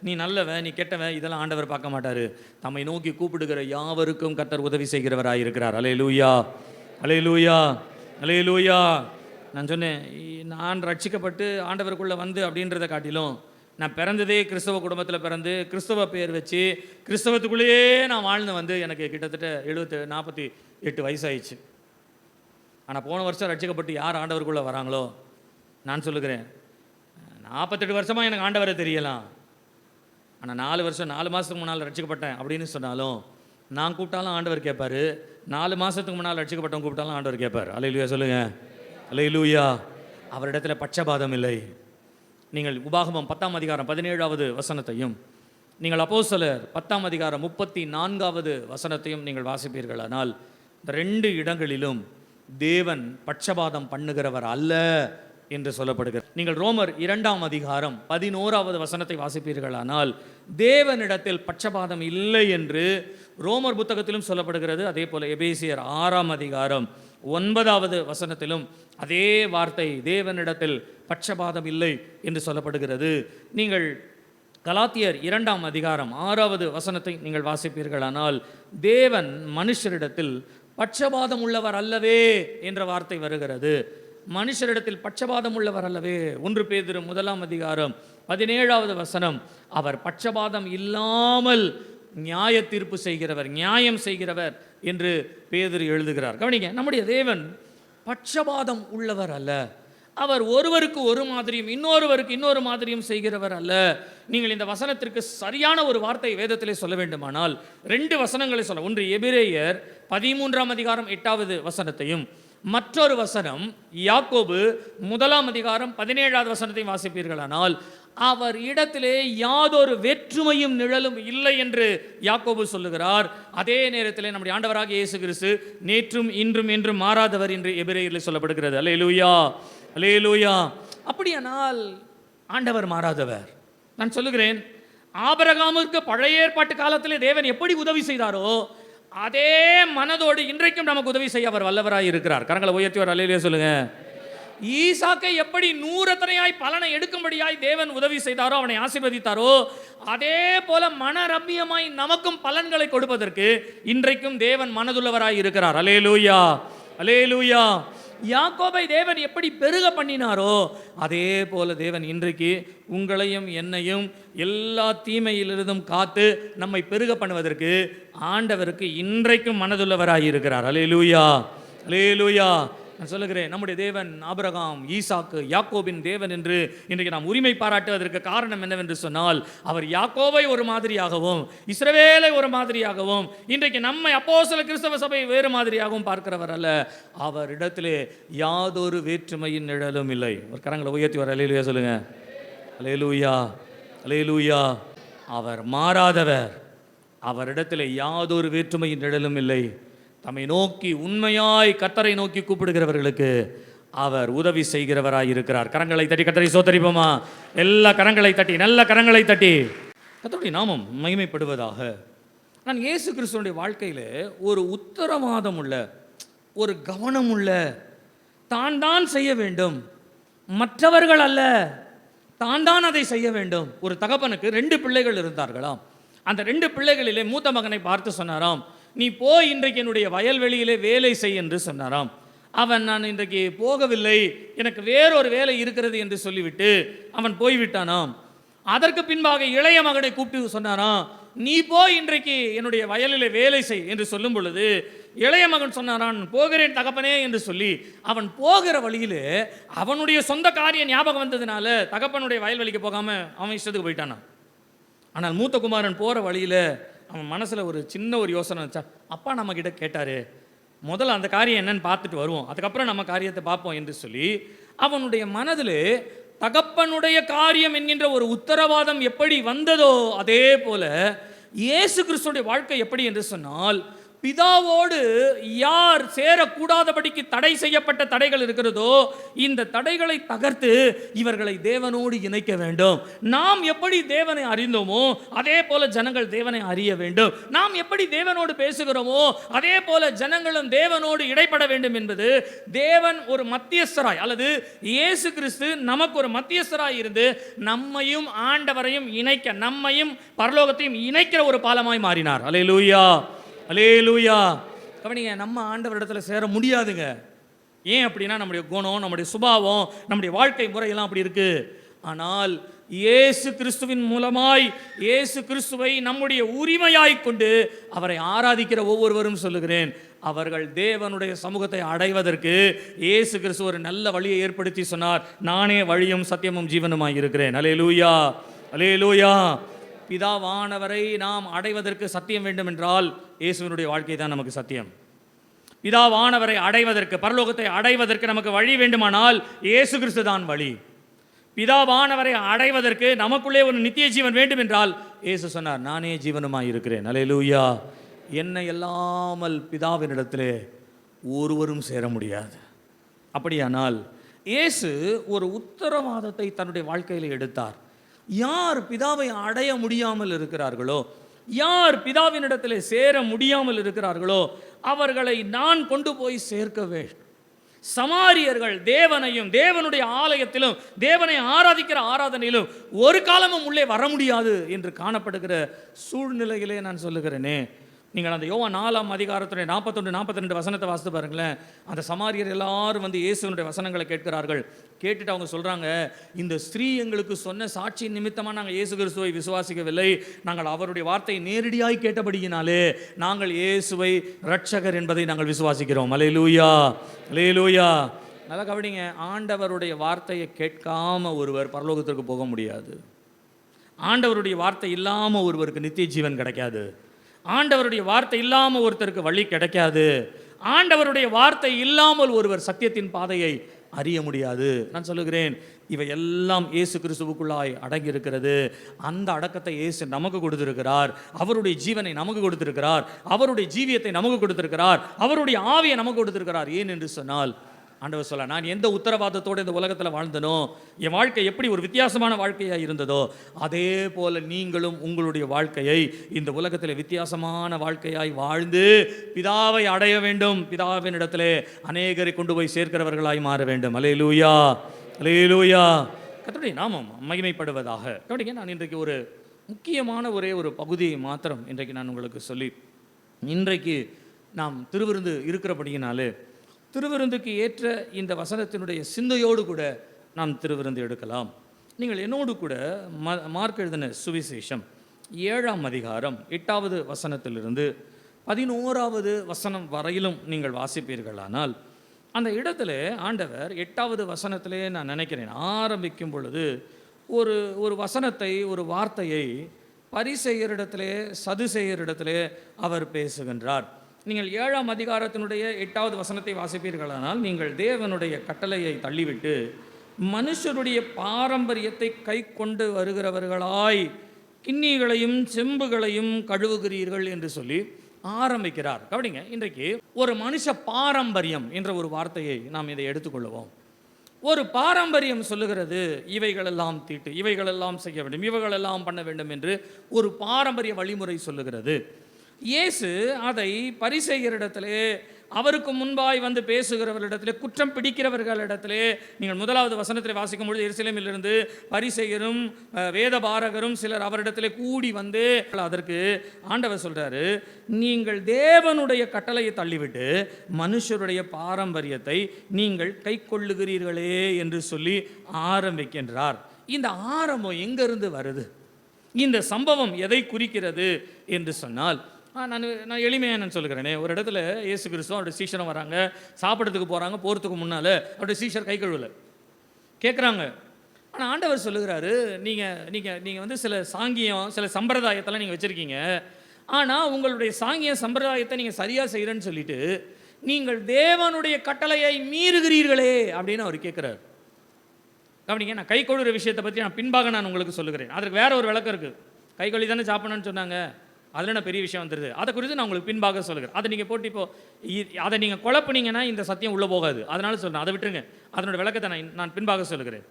நீ நல்லவன், நீ கெட்டவன், இதெல்லாம் ஆண்டவர் பார்க்க மாட்டார். தம்மை நோக்கி கூப்பிடுகிற யாவருக்கும் கர்த்தர் உதவி செய்கிறவராக இருக்கிறார். அல்லேலூயா, அல்லேலூயா, அல்லேலூயா. நான் சொன்னேன், நான் ரட்சிக்கப்பட்டு ஆண்டவருக்குள்ளே வந்து அப்படின்றத காட்டிலும் நான் பிறந்ததே கிறிஸ்தவ குடும்பத்தில் பிறந்து கிறிஸ்தவ பேர் வச்சு கிறிஸ்தவத்துக்குள்ளேயே நான் வாழ்ந்து வந்து எனக்கு கிட்டத்தட்ட 48 வயசாயிடுச்சு. ஆனால் போன வருஷம் ரட்சிக்கப்பட்டு யார் ஆண்டவருக்குள்ளே வராங்களோ, நான் சொல்லுகிறேன், 48 வருஷமாக எனக்கு ஆண்டவரை தெரியலாம். ஆனால் 4 வருஷம் 4 மாதத்துக்கு முன்னால் ரட்சிக்கப்பட்டேன் அப்படின்னு சொன்னாலும் நான் கூப்பிட்டாலும் ஆண்டவர் கேட்பார். 4 மாதத்துக்கு முன்னால் ரட்சிக்கப்பட்டவங்க கூப்பிட்டாலும் ஆண்டவர் கேட்பார். அல்லேலூயா சொல்லுங்கள், அல்லேலூயா. அவரிடத்துல பட்சபாதம் இல்லை. நீங்கள் உபாகமம் 10ஆம் அதிகாரம் 17வது வசனத்தையும், நீங்கள் அப்போஸ்தலர் 10ஆம் அதிகாரம் 34வது வசனத்தையும் நீங்கள் வாசிப்பீர்களானால் இந்த 2 இடங்களிலும் தேவன் பட்சபாதம் பண்ணுகிறவர் அல்ல என்று சொல்லப்படுகிறது. நீங்கள் ரோமர் 2ஆம் அதிகாரம் 11வது வசனத்தை வாசிப்பீர்களானால் தேவனிடத்தில் பட்சபாதம் இல்லை என்று ரோமர் புத்தகத்திலும் சொல்லப்படுகிறது. அதே போல எபேசியர் 6ஆம் அதிகாரம் 9வது வசனத்திலும் அதே வார்த்தை, தேவனிடத்தில் பட்சபாதம் இல்லை என்று சொல்லப்படுகிறது. நீங்கள் கலாத்தியர் 2ஆம் அதிகாரம் 6வது வசனத்தை நீங்கள் வாசிப்பீர்களானால் தேவன் மனுஷரிடத்தில் பட்சபாதம் உள்ளவர் அல்லவே என்ற வார்த்தை வருகிறது. மனுஷரிடத்தில் பட்சபாதம் உள்ளவர் அல்லவே. 1 பேதுரு 1ஆம் அதிகாரம் 17வது வசனம், அவர் பட்சபாதம் இல்லாமல் நியாய தீர்ப்பு செய்கிறவர், நியாயம் செய்கிறவர் என்று பேதுரு எழுதுகிறார். கவனிங்க, நம்முடைய தேவன் பட்சபாதம் உள்ளவர் அல்ல. அவர் ஒருவருக்கு ஒரு மாதிரியும் இன்னொருவருக்கு இன்னொரு மாதிரியும் செய்கிறவர் அல்ல. நீங்கள் இந்த வசனத்திற்கு சரியான ஒரு வார்த்தை வேதத்திலே சொல்ல வேண்டுமானால் 2 வசனங்களை சொல்ல. ஒன்று எபிரேயர் 13ஆம் அதிகாரம் 8வது வசனத்தையும், மற்றொரு வசனம் யாக்கோபு 1ஆம் அதிகாரம் 17வது வசனத்தையும் வாசிப்பீர்களானால் அவர் இடத்திலே யாதொரு வேற்றுமையும் நிழலும் இல்லை என்று யாக்கோபு சொல்லுகிறார். அதே நேரத்தில் நம்முடைய ஆண்டவராகிய இயேசு கிறிஸ்து நேற்றும் இன்றும் என்றும் மாறாதவர் என்று எபிரேயரில் சொல்லப்படுகிறது. அல்லேலூயா, அல்லேலூயா. அப்படியானால் ஆண்டவர் மாறாதவர். நான் சொல்லுகிறேன், ஆபிரகாமுக்கு பழைய ஏற்பாட்டு காலத்திலே தேவன் எப்படி உதவி செய்தாரோ அதே மனதோடு இன்றைக்கும் நமக்கு உதவி செய்ய அவர் வல்லவராய் இருக்கிறார். கரங்களை உயர்த்தி ஒரு அல்லேலூயா சொல்லுங்க. ஈசாக்கை எப்படி 100 தனையாய் பலனை எடுக்கும்படியாய் தேவன் உதவி செய்தாரோ, அவனை ஆசீர்வதித்தாரோ, அதே போல மனரம்மியமாய் நமக்கும் பலன்களை கொடுப்பதற்கு இன்றைக்கும் தேவன் மனதுள்ளவராய் இருக்கிறார். அல்லேலூயா, அல்லேலூயா. யாக்கோபை தேவன் எப்படி பெருக பண்ணினாரோ அதே போல தேவன் இன்றைக்கு உங்களையும் என்னையும் எல்லா தீமையிலிருந்தும் காத்து நம்மை பெருக பண்ணுவதற்கு ஆண்டவருக்கு இன்றைக்கும் மனதுள்ளவராய் இருக்கிறார். அல்லேலூயா, அல்லேலூயா. நான் சொல்லுகிறேன், நம்முடைய தேவன் ஆபிரகாம், ஈசாக்கு, யாக்கோபின் தேவன் என்று இன்றைக்கு நாம் உரிமை பாராட்டுவதற்கு காரணம் என்னவென்று சொன்னால், அவர் யாக்கோபை ஒரு மாதிரியாகவும் இஸ்ரவேலை ஒரு மாதிரியாகவும் இன்றைக்கு நம்மை அப்போஸ்தல கிறிஸ்தவ சபை வேறு மாதிரியாகவும் பார்க்கிறவர் அல்ல. அவர் இடத்திலே யாதொரு வேற்றுமையின் நிழலும் இல்லை. ஒரு கரங்களை உயர்த்தி வர அல்லேலூயா சொல்லுங்க. அல்லேலூயா, அல்லேலூயா. அவர் மாறாதவர். அவரிடத்திலே யாதொரு வேற்றுமையின் நிழலும் இல்லை. தம்மை நோக்கி உண்மையாய் கர்த்தரை நோக்கி கூப்பிடுகிறவர்களுக்கு அவர் உதவி செய்கிறவராய் இருக்கிறார். கரங்களை தட்டி கர்த்தரை சோத்தரிப்போமா? எல்லா கரங்களை தட்டி, நல்ல கரங்களை தட்டி கர்த்தருடைய நாமம் மகிமைப்படுவதாக. நான் இயேசு கிறிஸ்துவனுடைய வாழ்க்கையில் ஒரு உத்தரவாதம் உள்ள, ஒரு கவனம் உள்ள, தான் செய்ய வேண்டும், மற்றவர்கள் அல்ல, தான் அதை செய்ய வேண்டும். ஒரு தகப்பனுக்கு 2 பிள்ளைகள் இருந்தார்களாம். அந்த 2 பிள்ளைகளிலே மூத்த மகனை பார்த்து சொன்னாராம், நீ போய் இன்றைக்கு என்னுடைய வயல்வெளியிலே வேலை செய் என்று சொன்னாராம். அவன், நான் இன்றைக்கு போகவில்லை, எனக்கு வேறொரு வேலை இருக்கிறது என்று சொல்லிவிட்டு அவன் போய்விட்டானாம். அதற்கு பின்பாக இளைய மகனை கூப்பிட்டு சொன்னாராம், நீ போய் இன்றைக்கு என்னுடைய வயலிலே வேலை செய் என்று சொல்லும் பொழுது இளைய மகன் சொன்னாரான், போகிறேன் தகப்பனே என்று சொல்லி அவன் போகிற வழியிலே அவனுடைய சொந்த காரியம் ஞாபகம் வந்ததுனால தகப்பனுடைய வயல்வெளிக்கு போகாம அவன் இஷ்டத்துக்கு போயிட்டானான். ஆனால் மூத்த குமாரன் போகிற வழியில் அவன் மனசில் ஒரு சின்ன ஒரு யோசனை வச்சா, அப்பா நம்ம கிட்ட கேட்டாரு, முதல்ல அந்த காரியம் என்னன்னு பார்த்துட்டு வருவோம், அதுக்கப்புறம் நம்ம காரியத்தை பார்ப்போம் என்று சொல்லி அவனுடைய மனதில் தகப்பனுடைய காரியம் என்கின்ற ஒரு உத்தரவாதம் எப்படி வந்ததோ அதே போல இயேசு கிறிஸ்துடைய வாழ்க்கை எப்படி என்று சொன்னால், பிதாவோடு யார் சேரக்கூடாதபடிக்கு தடை செய்யப்பட்ட தடைகள் இருக்கிறதோ இந்த தடைகளை தகர்த்து இவர்களை தேவனோடு இணைக்க வேண்டும். நாம் எப்படி தேவனை அறிந்தோமோ அதே போல ஜனங்கள் தேவனை அறிய வேண்டும். நாம் எப்படி தேவனோடு பேசுகிறோமோ அதே போல ஜனங்களும் தேவனோடு இடைப்பட வேண்டும் என்பது தேவன் ஒரு மத்தியஸ்தராய், அல்லது இயேசு கிறிஸ்து நமக்கு ஒரு மத்தியஸ்தராய் இருந்து நம்மையும் ஆண்டவரையும் இணைக்க, நம்மையும் பரலோகத்தையும் இணைக்கிற ஒரு பாலமாய் மாறினார். அல்லேலூயா, அல்லேலூயா. கவனிங்க, நம்ம ஆண்டவரிடத்தில் சேர முடியாதுங்க. ஏன் அப்படின்னா நம்முடைய குணம், நம்முடைய சுபாவம், நம்முடைய வாழ்க்கை முறையெல்லாம் அப்படி இருக்கு. ஆனால் இயேசு கிறிஸ்துவின் மூலமாய் இயேசு கிறிஸ்துவை நம்முடைய உரிமையாய் கொண்டு அவரை ஆராதிக்கிற ஒவ்வொருவரும் சொல்லுகிறேன், அவர்கள் தேவனுடைய சமூகத்தை அடைவதற்கு இயேசு கிறிஸ்து ஒரு நல்ல வழியை ஏற்படுத்தி சொன்னார், நானே வழியும் சத்தியமும் ஜீவனுமாய் இருக்கிறேன். அல்லேலூயா, அல்லேலூயா. பிதாவானவரை நாம் அடைவதற்கு சத்தியம் வேண்டும் என்றால் இயேசுவினுடைய வாழ்க்கை தான் நமக்கு சத்தியம். பிதாவானவரை அடைவதற்கு, பரலோகத்தை அடைவதற்கு நமக்கு வழி வேண்டுமானால் இயேசு கிறிஸ்து தான் வழி. பிதாவானவரை அடைவதற்கு நமக்குள்ளே ஒரு நித்திய ஜீவன் வேண்டும் என்றால் இயேசு சொன்னார், நானே ஜீவனுமாய் இருக்கிறேன். அல்லேலூயா. என்னை இல்லாமல் பிதாவினிடத்திலே ஒருவரும் சேர முடியாது. அப்படியானால் இயேசு ஒரு உத்தரவாதத்தை தன்னுடைய வாழ்க்கையில் எடுத்தார். யார் பிதாவை அடைய முடியாமல் இருக்கிறார்களோ, யார் பிதாவினிடத்தில் சேர முடியாமல் இருக்கிறார்களோ அவர்களை நான் கொண்டு போய் சேர்க்க வேண்டும். சமாரியர்கள் தேவனையும் தேவனுடைய ஆலயத்திலும் தேவனை ஆராதிக்கிற ஆராதனையிலும் ஒரு காலமும் உள்ளே வர முடியாது என்று காணப்படுகிற சூழ்நிலையிலே நான் சொல்லுகிறேனே, நீங்கள் அந்த யோவான் 4ஆம் அதிகாரத்துடைய 41, 42 வசனத்தை வாசித்து பாருங்களேன். அந்த சமாரியர் எல்லாரும் வந்து இயேசுனுடைய வசனங்களை கேட்கிறார்கள். கேட்டுட்டு அவங்க சொல்கிறாங்க, இந்த ஸ்திரீ எங்களுக்கு சொன்ன சாட்சியின் நிமித்தமாக நாங்கள் இயேசு கிறிஸ்துவை விசுவாசிக்கவில்லை, நாங்கள் அவருடைய வார்த்தையை நேரடியாய் கேட்டபடியினாலே நாங்கள் இயேசுவை இரட்சகர் என்பதை நாங்கள் விசுவாசிக்கிறோம். அல்லேலூயா, அல்லேலூயா. நல்லா கவனிங்க, ஆண்டவருடைய வார்த்தையை கேட்காம ஒருவர் பரலோகத்திற்கு போக முடியாது. ஆண்டவருடைய வார்த்தை இல்லாமல் ஒருவருக்கு நித்திய ஜீவன் கிடைக்காது. ஆண்டவருடைய வார்த்தை இல்லாமல் ஒருத்தருக்கு வழி கிடைக்காது. ஆண்டவருடைய வார்த்தை இல்லாமல் ஒருவர் சத்தியத்தின் பாதையை அறிய முடியாது. நான் சொல்லுகிறேன், இவை எல்லாம் இயேசு கிறிஸ்துவுக்குள்ளாய் அடங்கி இருக்கிறது. அந்த அடக்கத்தை இயேசு நமக்கு கொடுத்திருக்கிறார். அவருடைய ஜீவனை நமக்கு கொடுத்திருக்கிறார். அவருடைய ஜீவியத்தை நமக்கு கொடுத்திருக்கிறார். அவருடைய ஆவியை நமக்கு கொடுத்திருக்கிறார். ஏன் என்று சொன்னால், ஆண்டவர் சொல்ல, நான் எந்த உத்தரவாதத்தோடு இந்த உலகத்தில் வாழ்ந்தனோ, என் வாழ்க்கை எப்படி ஒரு வித்தியாசமான வாழ்க்கையாக இருந்ததோ அதே போல நீங்களும் உங்களுடைய வாழ்க்கையை இந்த உலகத்தில் வித்தியாசமான வாழ்க்கையாய் வாழ்ந்து பிதாவை அடைய வேண்டும். பிதாவின் இடத்திலே அநேகரை கொண்டு போய் சேர்க்கிறவர்களாய் மாற வேண்டும். அல்லேலூயா, அல்லேலூயா. கர்த்தருடைய நாமம் மகிமைப்படுவதாக. கவனிங்க, நான் இன்றைக்கு ஒரு முக்கியமான ஒரே ஒரு பகுதியை மாத்திரம் இன்றைக்கு நான் உங்களுக்கு சொல்லி, இன்றைக்கு நாம் திருவிருந்து இருக்கிறபடியினாலே திருவிருந்துக்கு ஏற்ற இந்த வசனத்தினுடைய சிந்தையோடு கூட நாம் திருவிருந்து எடுக்கலாம். நீங்கள் என்னோடு கூட மார்க் எழுதின சுவிசேஷம் 7ஆம் அதிகாரம் 8வது வசனத்திலிருந்து 11வது வசனம் வரையிலும் நீங்கள் வாசிப்பீர்களானால், அந்த இடத்துல ஆண்டவர் 8வது வசனத்திலே நான் நினைக்கிறேன் ஆரம்பிக்கும் பொழுது ஒரு வசனத்தை, ஒரு வார்த்தையை பரிசேயரிடத்திலே சதுசேயரிடத்திலே அவர் பேசுகின்றார். நீங்கள் 7ஆம் அதிகாரத்தினுடைய 8வது வசனத்தை வாசிப்பீர்களானால், நீங்கள் தேவனுடைய கட்டளையை தள்ளிவிட்டு மனுஷருடைய பாரம்பரியத்தை கை கொண்டு வருகிறவர்களாய் கிண்ணிகளையும் செம்புகளையும் கழுவுகிறீர்கள் என்று சொல்லி ஆரம்பிக்கிறார். கவனிங்க, இன்றைக்கு ஒரு மனுஷ பாரம்பரியம் என்ற ஒரு வார்த்தையை நாம் இதை எடுத்துக்கொள்வோம். ஒரு பாரம்பரியம் சொல்லுகிறது இவைகளெல்லாம் தீட்டு, இவைகளெல்லாம் செய்ய வேண்டும், இவைகளெல்லாம் பண்ண வேண்டும் என்று ஒரு பாரம்பரிய வழிமுறை சொல்லுகிறது. இயேசு அதை பரிசேயரிடத்திலே, அவருக்கு முன்பாய் வந்து பேசுகிறவர்களிடத்திலே, குற்றம் பிடிக்கிறவர்களிடத்திலே, நீங்கள் 1வது வசனத்தில் வாசிக்கும் பொழுது எருசலேமிலிருந்து பரிசேயரும் வேதபாரகரும் சிலர் அவரிடத்திலே கூடி வந்து, அதற்கு ஆண்டவர் சொல்றாரு, நீங்கள் தேவனுடைய கட்டளையை தள்ளிவிட்டு மனுஷருடைய பாரம்பரியத்தை நீங்கள் கை கொள்ளுகிறீர்களே என்று சொல்லி ஆரம்பிக்கின்றார். இந்த ஆரம்பம் எங்கிருந்து வருது? இந்த சம்பவம் எதை குறிக்கிறது என்று சொன்னால், நான் எளிமையாக நான் சொல்லுகிறேனே, ஒரு இடத்துல இயேசு கிறிஸ்துவ அவருடைய சீஷரும் வராங்க, சாப்பிட்றதுக்கு போகிறாங்க, போகிறதுக்கு முன்னால் அவருடைய சீஷர் கை கழுவல கேட்குறாங்க. ஆனால் ஆண்டவர் சொல்லுகிறாரு, நீங்கள் வந்து சில சாங்கியம், சில சம்பிரதாயத்தெல்லாம் நீங்கள் வச்சுருக்கீங்க, ஆனால் உங்களுடைய சாங்கிய சம்பிரதாயத்தை நீங்கள் சரியாக செய்கிறேன்னு சொல்லிட்டு நீங்கள் தேவனுடைய கட்டளையை மீறுகிறீர்களே அப்படின்னு அவர் கேட்குறாரு. கவனிங்க, நான் கை கழுவுற விஷயத்தை பற்றி நான் பின்பாக நான் உங்களுக்கு சொல்லுகிறேன். அதற்கு வேற ஒரு விளக்கம் இருக்குது. கை கழுவி தானே சாப்பிடணும்னு சொன்னாங்க, அதில் என்ன பெரிய விஷயம் வந்துடுது, அதை குறித்து நான் உங்களுக்கு பின்பாக சொல்லுகிறேன். அதை நீங்கள் போட்டு இப்போ அதை நீங்கள் குழப்புனீங்கன்னா இந்த சத்தியம் உள்ளே போகாது. அதனால சொல்கிறேன், அதை விட்டுருங்க. அதனோட விளக்கத்தை நான் பின்பாக சொல்லுகிறேன்.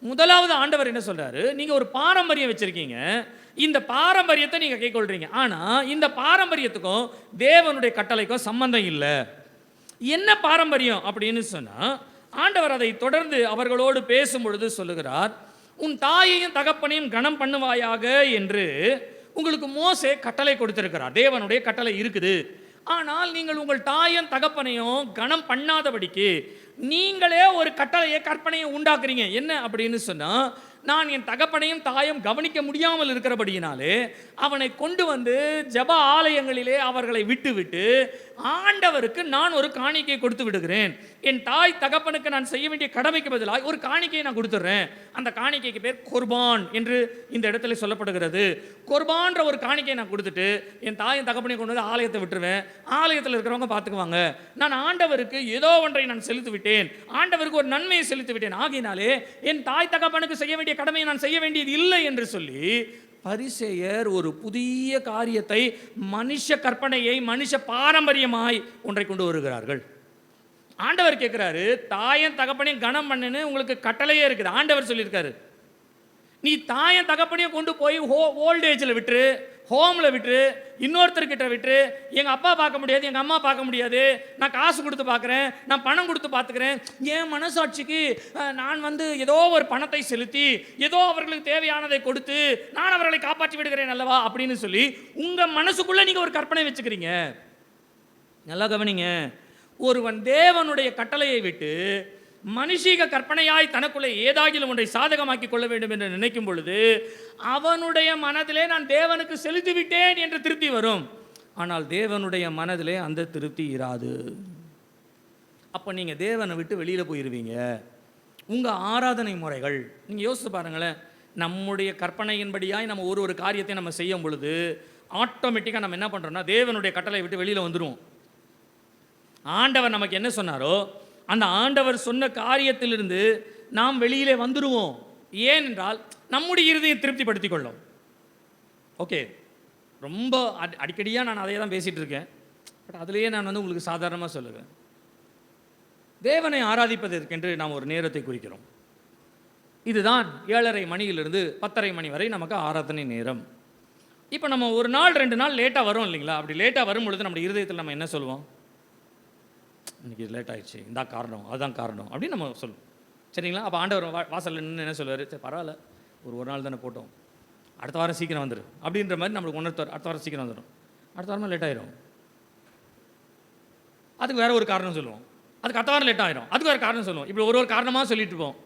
முதலாவது ஆண்டவர் என்ன சொல்கிறாரு, நீங்கள் ஒரு பாரம்பரியம் வச்சுருக்கீங்க, இந்த பாரம்பரியத்தை நீங்கள் கை கொள்றீங்க, ஆனால் இந்த பாரம்பரியத்துக்கும் தேவனுடைய கட்டளைக்கும் சம்பந்தம் இல்லை. என்ன பாரம்பரியம் அப்படின்னு சொன்னால், ஆண்டவர் அதை தொடர்ந்து அவர்களோடு பேசும் பொழுது சொல்லுகிறார், உன் தாயையும் தகப்பனையும் கனம் பண்ணுவாயாக என்று உங்களுக்கு மோசே கட்டளை கொடுத்திருக்கிறார். தேவனுடைய கட்டளை இருக்குது. ஆனால் நீங்கள் உங்கள் தாயும் தகப்பனையும் கனம் பண்ணாதபடிக்கு நீங்களே ஒரு கட்டளையை கற்பனையை உண்டாக்குறீங்க. என்ன அப்படின்னு சொன்னா, நான் என் தகப்பனையும் தாயும் கவனிக்க முடியாமல் இருக்கிறபடியினாலே அவனை கொண்டு வந்து ஜப ஆலயங்களிலே அவர்களை விட்டு விட்டு ஆண்டவருக்கு நான் ஒரு காணிக்கையை கொடுத்து விடுகிறேன். என் தாய் தகப்பனுக்கு நான் செய்ய வேண்டிய கடமைக்கு பதிலாக ஒரு காணிக்கையை நான் கொடுத்துட்றேன். அந்த காணிக்கைக்கு பேர் குர்பான் என்று இந்த இடத்துல சொல்லப்படுகிறது. குர்பான்ற ஒரு காணிக்கையை நான் கொடுத்துட்டு என் தாயும் தகப்பனையும் கொண்டு வந்து ஆலயத்தை விட்டுருவேன். ஆலயத்தில் இருக்கிறவங்க பார்த்துக்குவாங்க. நான் ஆண்டவருக்கு ஏதோ ஒன்றை நான் செலுத்தி விட்டேன், ஆண்டவருக்கு ஒரு நன்மையை செலுத்தி விட்டேன். ஆகினாலே என் தாய் தகப்பனுக்கு செய்ய வேண்டிய கடமையை நான் செய்ய வேண்டியது இல்லை என்று சொல்லி பரிசேயர் ஒரு புதிய காரியத்தை, மனுஷ கற்பனையை, மனுஷ பாரம்பரியமாய் ஒன்றை கொண்டு வருகிறார்கள். ஆண்டவர் கேட்கிறாரு, தாயன் தகப்பனையும் கனம் பண்ணுன்னு உங்களுக்கு கட்டளையே இருக்குது. ஆண்டவர் சொல்லியிருக்காரு, நீ தாயன் தகப்பனையும் கொண்டு போய் ஓல்ட் ஏஜில் விட்டுரு, ஹோமில் விட்டுரு, இன்னொருத்தர்கிட்ட விட்டுரு. எங்கள் அப்பா பார்க்க முடியாது, எங்கள் அம்மா பார்க்க முடியாது, நான் காசு கொடுத்து பார்க்குறேன், நான் பணம் கொடுத்து பார்த்துக்கிறேன், என் மனசாட்சிக்கு நான் வந்து ஏதோ ஒரு பணத்தை செலுத்தி ஏதோ அவர்களுக்கு தேவையானதை கொடுத்து நான் அவர்களை காப்பாற்றி விடுகிறேன் அல்லவா அப்படின்னு சொல்லி உங்கள் மனசுக்குள்ளே நீங்கள் ஒரு கற்பனை வச்சுக்கிறீங்க. நல்லா கவனிங்க, ஒருவன் தேவனுடைய கட்டளையை விட்டு மனுஷீக கற்பனையாய் தனக்குள்ளே ஏதாகிலும் ஒன்றை சாதகமாக்கி கொள்ள வேண்டும் என்று நினைக்கும் பொழுது அவனுடைய மனதிலே நான் தேவனுக்கு செலுத்தி விட்டேன் என்ற திருப்தி வரும். ஆனால் தேவனுடைய மனதிலே அந்த திருப்தி இராது. அப்போ நீங்கள் தேவனை விட்டு வெளியில் போயிடுவீங்க. உங்கள் ஆராதனை முறைகள் நீங்கள் யோசித்து பாருங்களேன். நம்முடைய கற்பனையின்படியாய் நம்ம ஒரு காரியத்தை நம்ம செய்யும் பொழுது ஆட்டோமேட்டிக்காக நம்ம என்ன பண்ணுறோம்னா தேவனுடைய கட்டளை விட்டு வெளியில் வந்துடுவோம். ஆண்டவர் நமக்கு என்ன சொன்னாரோ அந்த ஆண்டவர் சொன்ன காரியத்திலிருந்து நாம் வெளியிலே வந்துடுவோம். ஏனென்றால் நம்முடைய இருதயம் திருப்திப்படுத்திக் கொள்ளும். ஓகே, ரொம்ப அடிக்கடியாக நான் அதையே தான் பேசிகிட்டு இருக்கேன். பட் அதுலேயே நான் வந்து உங்களுக்கு சாதாரணமாக சொல்லுவேன், தேவனை ஆராதிப்பதற்கென்று நாம் ஒரு நேரத்தை குறிக்கிறோம். இதுதான் 7:30 மணியிலிருந்து 10:30 மணி வரை நமக்கு ஆராதனை நேரம். இப்போ நம்ம ஒரு நாள் 2 நாள் லேட்டாக வரும் இல்லைங்களா? அப்படி லேட்டாக வரும் பொழுது நம்முடைய இருதயத்தில் நம்ம என்ன சொல்லுவோம்? இன்றைக்கி லேட் ஆகிடுச்சு, இந்த காரணம் அதுதான் காரணம் அப்படின்னு நம்ம சொல்லுவோம். சரிங்களா? அப்போ ஆண்டவர் வாசலில் நின்று என்ன சொல்லுவார்? சரி பரவாயில்ல, ஒரு நாள் தானே போட்டோம், அடுத்த வாரம் சீக்கிரம் வந்துடு அப்படின்ற மாதிரி நம்மளுக்கு உணர்த்துவார். அடுத்த வாரம் சீக்கிரம் வந்துடும், அடுத்த வாரமாக லேட் ஆயிரும், அதுக்கு வேறு ஒரு காரணம் சொல்லுவோம், அதுக்கு அடுத்த வாரம் லேட் ஆயிரும், அதுக்கு வேறு காரணம் சொல்லுவோம். இப்படி ஒரு காரணமாக சொல்லிட்டு இருப்போம்.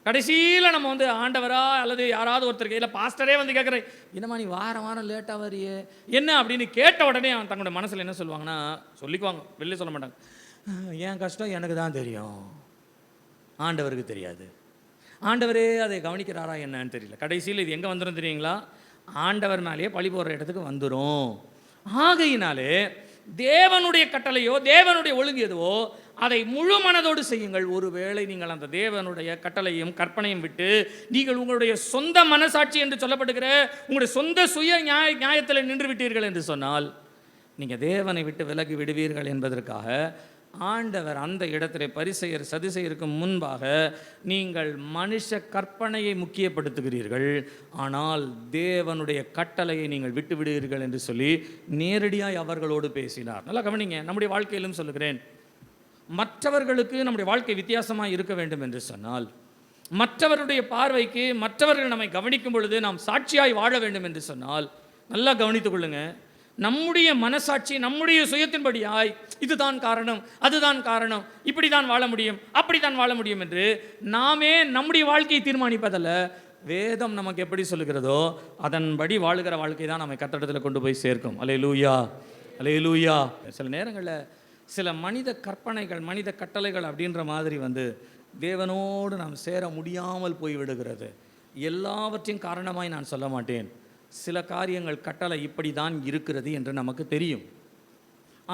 கடைசியில் நம்ம வந்து ஆண்டவரா அல்லது யாராவது ஒருத்தருக்கு இல்லை பாஸ்டரே வந்து கேட்குறேன், என்னம்மா நீ வாரம் லேட்டாக வரையே என்ன அப்படின்னு கேட்ட உடனே தங்களோட மனசில் என்ன சொல்லுவாங்கன்னா சொல்லிக்குவாங்க, வெளியே சொல்ல மாட்டாங்க, என் கஷ்டம் எனக்கு தான் தெரியும், ஆண்டவருக்கு தெரியாது, ஆண்டவரே அதை கவனிக்கிறாரா என்னன்னு தெரியல. கடைசியில் இது எங்கே வந்துடும் தெரியுங்களா? ஆண்டவர் மேலேயே பழி போடுற இடத்துக்கு வந்துடும். ஆகையினாலே தேவனுடைய கட்டளையோ தேவனுடைய ஒழுங்கு எதுவோ அதை முழு மனதோடு செய்யுங்கள். ஒருவேளை நீங்கள் அந்த தேவனுடைய கட்டளையும் கற்பனையும் விட்டு நீங்கள் உங்களுடைய சொந்த மனசாட்சி என்று சொல்லப்படுகிற உங்களுடைய சொந்த சுய நியாயத்தில் நின்று விட்டீர்கள் என்று சொன்னால் நீங்கள் தேவனை விட்டு விலகி விடுவீர்கள் என்பதற்காக ஆண்டவர் அந்த இடத்துல பரிசேயர் சதுசேயருக்கு முன்பாக நீங்கள் மனுஷ கற்பனையை முக்கியப்படுத்துகிறீர்கள், ஆனால் தேவனுடைய கட்டளையை நீங்கள் விட்டு விடுவீர்கள் என்று சொல்லி நேரடியாக அவர்களோடு பேசினார். நல்லா கவனிங்க, நம்முடைய வாழ்க்கையிலும் சொல்லுகிறேன், மற்றவர்களுக்கு நம்முடைய வாழ்க்கை வித்தியாசமாக இருக்க வேண்டும் என்று சொன்னால், மற்றவருடைய பார்வைக்கு மற்றவர்கள் நம்மை கவனிக்கும் பொழுது நாம் சாட்சியாய் வாழ வேண்டும் என்று சொன்னால், நல்லா கவனித்துக் கொள்ளுங்க, நம்முடைய மனசாட்சி நம்முடைய சுயத்தின்படியாய் இதுதான் காரணம், அதுதான் காரணம், இப்படி தான் வாழ முடியும், அப்படி தான் வாழ முடியும் என்று நாமே நம்முடைய வாழ்க்கையை தீர்மானிப்பதல்ல. வேதம் நமக்கு எப்படி சொல்லுகிறதோ அதன்படி வாழுகிற வாழ்க்கை தான் நம்மை கட்டடத்தில் கொண்டு போய் சேர்க்கும். அல்லேலூயா, அல்லேலூயா. சில நேரங்களில் சில மனித கற்பனைகள், மனித கட்டளைகள் அப்படின்ற மாதிரி தேவனோடு நாம் சேர முடியாமல் போய்விடுகிறது. எல்லாவற்றையும் காரணமாய் நான் சொல்ல மாட்டேன். சில காரியங்கள் கட்டளை இப்படி தான் இருக்கிறது என்று நமக்கு தெரியும்.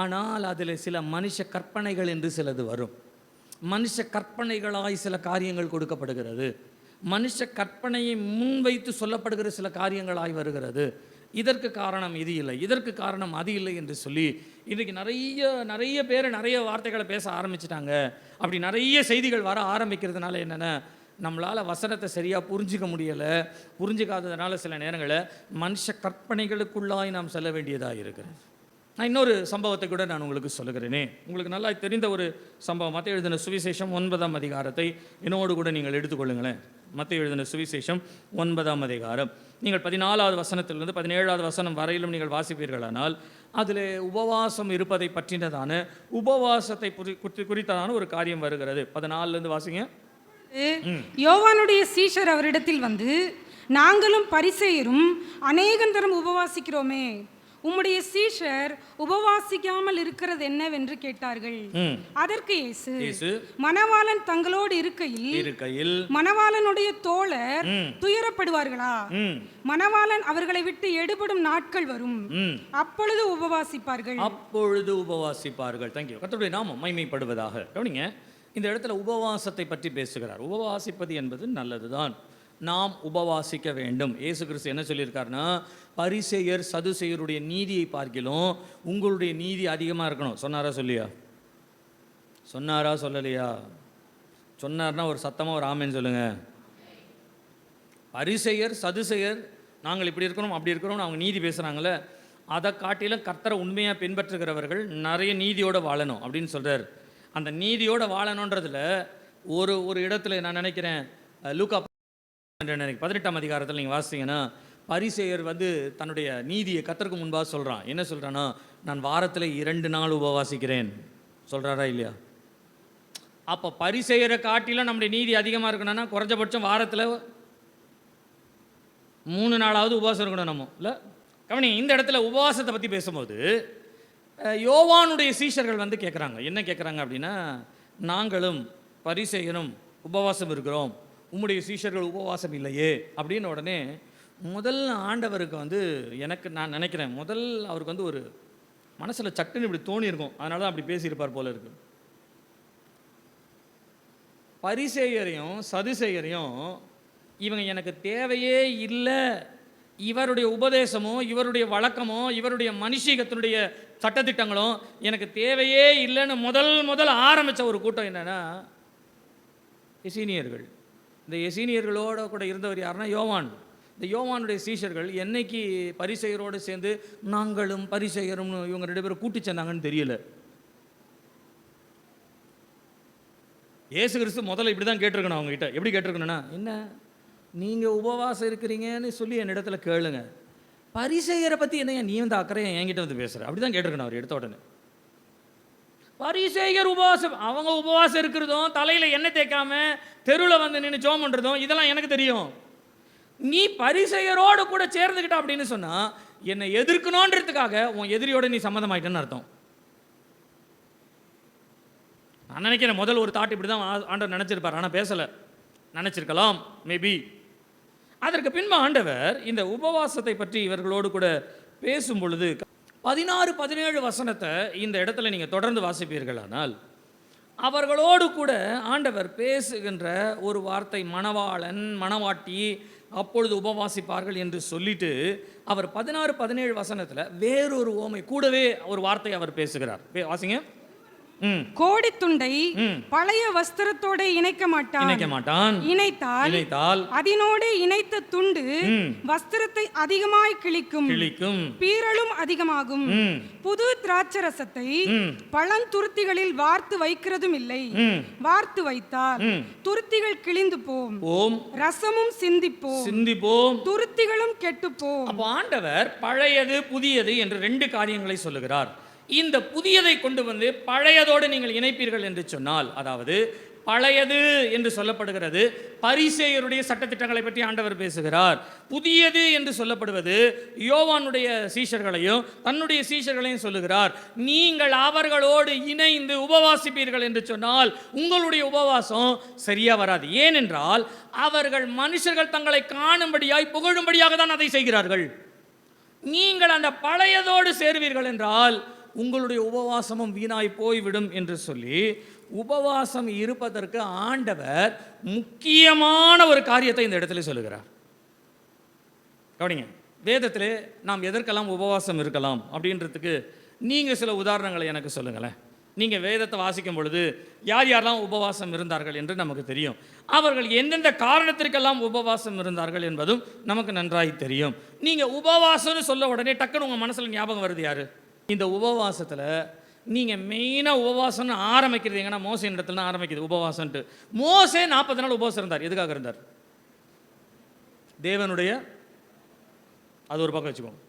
ஆனால் அதில் சில மனுஷ கற்பனைகள் என்று சிலது வரும். மனுஷ கற்பனைகளாய் சில காரியங்கள் கொடுக்கப்படுகிறது. மனுஷ கற்பனையை முன்வைத்து சொல்லப்படுகிற சில காரியங்களாய் வருகிறது. இதற்கு காரணம் இது இல்லை, இதற்கு காரணம் அது இல்லை என்று சொல்லி இன்றைக்கி நிறைய பேர் நிறைய வார்த்தைகளை பேச ஆரம்பிச்சிட்டாங்க. அப்படி நிறைய செய்திகள் வர ஆரம்பிக்கிறதுனால என்னென்ன, நம்மளால் வசனத்தை சரியாக புரிஞ்சிக்க முடியலை. புரிஞ்சிக்காததுனால சில நேரங்களில் மனுஷ கற்பனைகளுக்குள்ளாய் நாம் செல்ல வேண்டியதாக இருக்கிறது. நான் இன்னொரு சம்பவத்தை கூட நான் உங்களுக்கு சொல்லுகிறேனே. உங்களுக்கு நல்லா தெரிந்த ஒரு சம்பவம், மத்தேயு எழுதின சுவிசேஷம் 9ஆம் அதிகாரத்தை என்னோடு கூட நீங்கள் எடுத்துக்கொள்ளுங்களேன். மத்தேயு எழுதின சுவிசேஷம் 9ஆம் அதிகாரம் நீங்கள் 14வது வசனத்திலிருந்து 17வது வசனம் வரையிலும் நீங்கள் வாசிப்பீர்களானால் அதில் உபவாசம் இருப்பதை பற்றினதான, உபவாசத்தை குறித்ததான ஒரு காரியம் வருகிறது. 14லேருந்து வாசிங்க.
யோவானுடைய சீஷர் அவரிடத்தில் வந்து, நாங்களும் பரிசேயரும் அநேகந்தரம் உபவாசிக்கிறோமே, உம்முடைய சீஷர் உபவாசிக்காமல் இருக்கிறது என்னவென்று கேட்டார்கள். அதற்கு இயேசு, மணவாளன் தங்களோடு இருக்கையில் மணவாளனுடைய தோழர் துயரப்படுவார்களா? மணவாளன் அவர்களை விட்டு எடுபடும் நாட்கள் வரும், அப்பொழுது உபவாசிப்பார்கள்.
தேங்க்யூ. கர்த்தருடைய நாமம் மகிமைப்படுவதாக. கவனிங்க, இந்த இடத்துல உபவாசத்தை பற்றி பேசுகிறார். உபவாசிப்பது என்பது நல்லதுதான், நாம் உபவாசிக்க வேண்டும். இயேசு கிறிஸ்து என்ன சொல்லியிருக்காருன்னா, பரிசேயர் சதுசேயருடைய நீதியை பார்க்கிலும் உங்களுடைய நீதி அதிகமாக இருக்கணும். சொன்னாரா சொல்லியா? சொன்னாரா சொல்லலையா? சொன்னார்னா ஒரு சத்தமாக ஒரு ஆமேன்னு சொல்லுங்க. பரிசேயர் சதுசேயர் நாங்கள் இப்படி இருக்கிறோம் அப்படி இருக்கிறோம் அவங்க நீதி பேசுகிறாங்களே, அதை காட்டிலும் கர்த்தரை உண்மையாக பின்பற்றுகிறவர்கள் நிறைய நீதியோடு வாழணும் அப்படின்னு சொல்கிறார். அந்த நீதியோடு வாழணுன்றதில் ஒரு இடத்துல நான் நினைக்கிறேன், லூக்கா 18ஆம் அதிகாரத்தில் நீங்கள் வாசிங்கன்னா, பரிசேயர் தன்னுடைய நீதியை கர்த்தருக்கு முன்பாக சொல்கிறான். என்ன சொல்கிறான்னா, நான் வாரத்தில் 2 நாள் உபவாசிக்கிறேன் சொல்கிறாரா இல்லையா? அப்போ பரிசேயரை காட்டிலும் நம்முடைய நீதி அதிகமாக இருக்கணும்னா குறைஞ்சபட்சம் வாரத்தில் 3 நாளாவது உபவாசம் இருக்கணும் நம்ம, இல்லை? கவனி, இந்த இடத்துல உபவாசத்தை பற்றி பேசும்போது யோவானுடைய சீஷர்கள் கேட்குறாங்க. என்ன கேட்குறாங்க அப்படின்னா, நாங்களும் பரிசேயரும் உபவாசம் இருக்கிறோம், உம்முடைய சீஷர்கள் உபவாசம் இல்லையே அப்படின்னு. உடனே முதல் ஆண்டவருக்கு எனக்கு நான் நினைக்கிறேன், முதல் அவருக்கு ஒரு மனசில் சட்டுன்னு இப்படி தோணி இருக்கும். அதனால தான் அப்படி பேசியிருப்பார் போல இருக்கு. பரிசேயரையும் சதுசேயரையும் இவங்க எனக்கு தேவையே இல்லை, இவருடைய உபதேசமோ இவருடைய வழக்கமோ இவருடைய மனுஷீகத்தினுடைய சட்டத்திட்டங்களும் எனக்கு தேவையே இல்லைன்னு முதல் ஆரம்பித்த ஒரு கூட்டம் என்னென்னா எசீனியர்கள். இந்த எசீனியர்களோட கூட இருந்தவர் யாருன்னா யோவான். இந்த யோவானுடைய சீஷர்கள் என்னைக்கு பரிசேயரோடு சேர்ந்து நாங்களும் பரிசேயரும் இவங்க 2 பேரும் கூட்டி சேர்ந்தாங்கன்னு தெரியல. இயேசு கிறிஸ்து முதல்ல இப்படி தான் கேட்டிருக்கணும் அவங்ககிட்ட. எப்படி கேட்டிருக்கணும்னா, என்ன நீங்கள் உபவாசம் இருக்கிறீங்கன்னு சொல்லி என்னிடத்துல கேளுங்க, பரிசேயரை பற்றி என்ன நீ அக்கறையை என்கிட்ட பேசுகிற, அப்படி தான் கேட்டிருக்கணும் அவர் எடுத்த உடனே. பரிசேயர் உபவாசம், அவங்க உபவாசம் இருக்கிறதும் தலையில் எண்ணெய் தேய்க்காம தெருவில் நின்று ஜோம் பண்ணுறதும் இதெல்லாம் எனக்கு தெரியும். நீ பரிசேயரோடு கூட சேர்ந்துக்கிட்ட அப்படின்னு சொன்னால் என்னை எதிர்க்கணுன்றதுக்காக உன் எதிரியோட நீ சம்மந்தமாயிட்டேன்னு அர்த்தம். நான் நினைக்கிறேன் முதல் ஒரு தாட் இப்படி தான் ஆண்டவர் நினச்சிருப்பார், ஆனால் பேசலை. நினச்சிருக்கலாம் மேபி. அதற்கு பின்பு ஆண்டவர் இந்த உபவாசத்தை பற்றி இவர்களோடு கூட பேசும் பொழுது 16-17 வசனத்தை இந்த இடத்துல நீங்கள் தொடர்ந்து வாசிப்பீர்களானால் அவர்களோடு கூட ஆண்டவர் பேசுகின்ற ஒரு வார்த்தை மணவாளன் மணவாட்டி அப்பொழுது உபவாசிப்பார்கள் என்று சொல்லிட்டு அவர் 16-17 வசனத்தில் வேறொரு ஓமை கூடவே ஒரு வார்த்தை அவர் பேசுகிறார். வாசிங்க.
கோடித்துண்டை பழைய வஸ்திரத்தோட இணைக்க மாட்டான். இணைத்தால் அதனோடு இணைத்த துண்டு வஸ்திரத்தை அதிகமாய் கிழிக்கும், பீறலும் அதிகமாகும். புது திராட்சரசத்தை பழந்துருத்திகளில் வார்த்து வைக்கிறதும் இல்லை. வார்த்து வைத்தால் துருத்திகள் கிழிந்து போம், ரசமும் சிந்திப்போம், துருத்திகளும் கெட்டுப்போம்.
அப்போ ஆண்டவர் பழையது புதியது என்று 2 காரியங்களை சொல்லுகிறார். இந்த புதியதை கொண்டு வந்து பழையதோடு நீங்கள் இணைப்பீர்கள் என்று சொன்னால், அதாவது பழையது என்று சொல்லப்படுகிறது பரிசேயருடைய சட்டத்திட்டங்களை பற்றி ஆண்டவர் பேசுகிறார். புதியது என்று சொல்லப்படுவது யோவானுடைய சீஷர்களையும் தன்னுடைய சீஷர்களையும் சொல்லுகிறார். நீங்கள் அவர்களோடு இணைந்து உபவாசிப்பீர்கள் என்று சொன்னால் உங்களுடைய உபவாசம் சரியா வராது. ஏனென்றால் அவர்கள் மனுஷர்கள் தங்களை காணும்படியாய் புகழும்படியாக தான் அதை செய்கிறார்கள். நீங்கள் அந்த பழையதோடு சேர்வீர்கள் என்றால் உங்களுடைய உபவாசமும் வீணாய் போய்விடும் என்று சொல்லி உபவாசம் இருப்பதற்கு ஆண்டவர் முக்கியமான ஒரு காரியத்தை இந்த இடத்துல சொல்லுகிறார். கவனிங்க, வேதத்திலே நாம் எதற்கெல்லாம் உபவாசம் இருக்கலாம் அப்படின்றதுக்கு நீங்கள் சில உதாரணங்களை எனக்கு சொல்லுங்களேன். நீங்கள் வேதத்தை வாசிக்கும் பொழுது யார் யாரெல்லாம் உபவாசம் இருந்தார்கள் என்று நமக்கு தெரியும். அவர்கள் எந்தெந்த காரணத்திற்கெல்லாம் உபவாசம் இருந்தார்கள் என்பதும் நமக்கு நன்றாய் தெரியும். நீங்கள் உபவாசம்னு சொல்ல உடனே டக்குன்னு உங்கள் மனசில் ஞாபகம் வருது யார்? இந்த உபவாசத்தில் நீங்கள் மெயினாக உபவாசம்னு ஆரம்பிக்கிறது எங்கன்னா மோசே இடத்துல தான் ஆரம்பிக்குது உபவாசம்ட்டு. மோசே 40 நாள் உபவாசம் இருந்தார். எதுக்காக இருந்தார்? தேவனுடைய, அது ஒரு பக்கம் வச்சுக்கோங்க.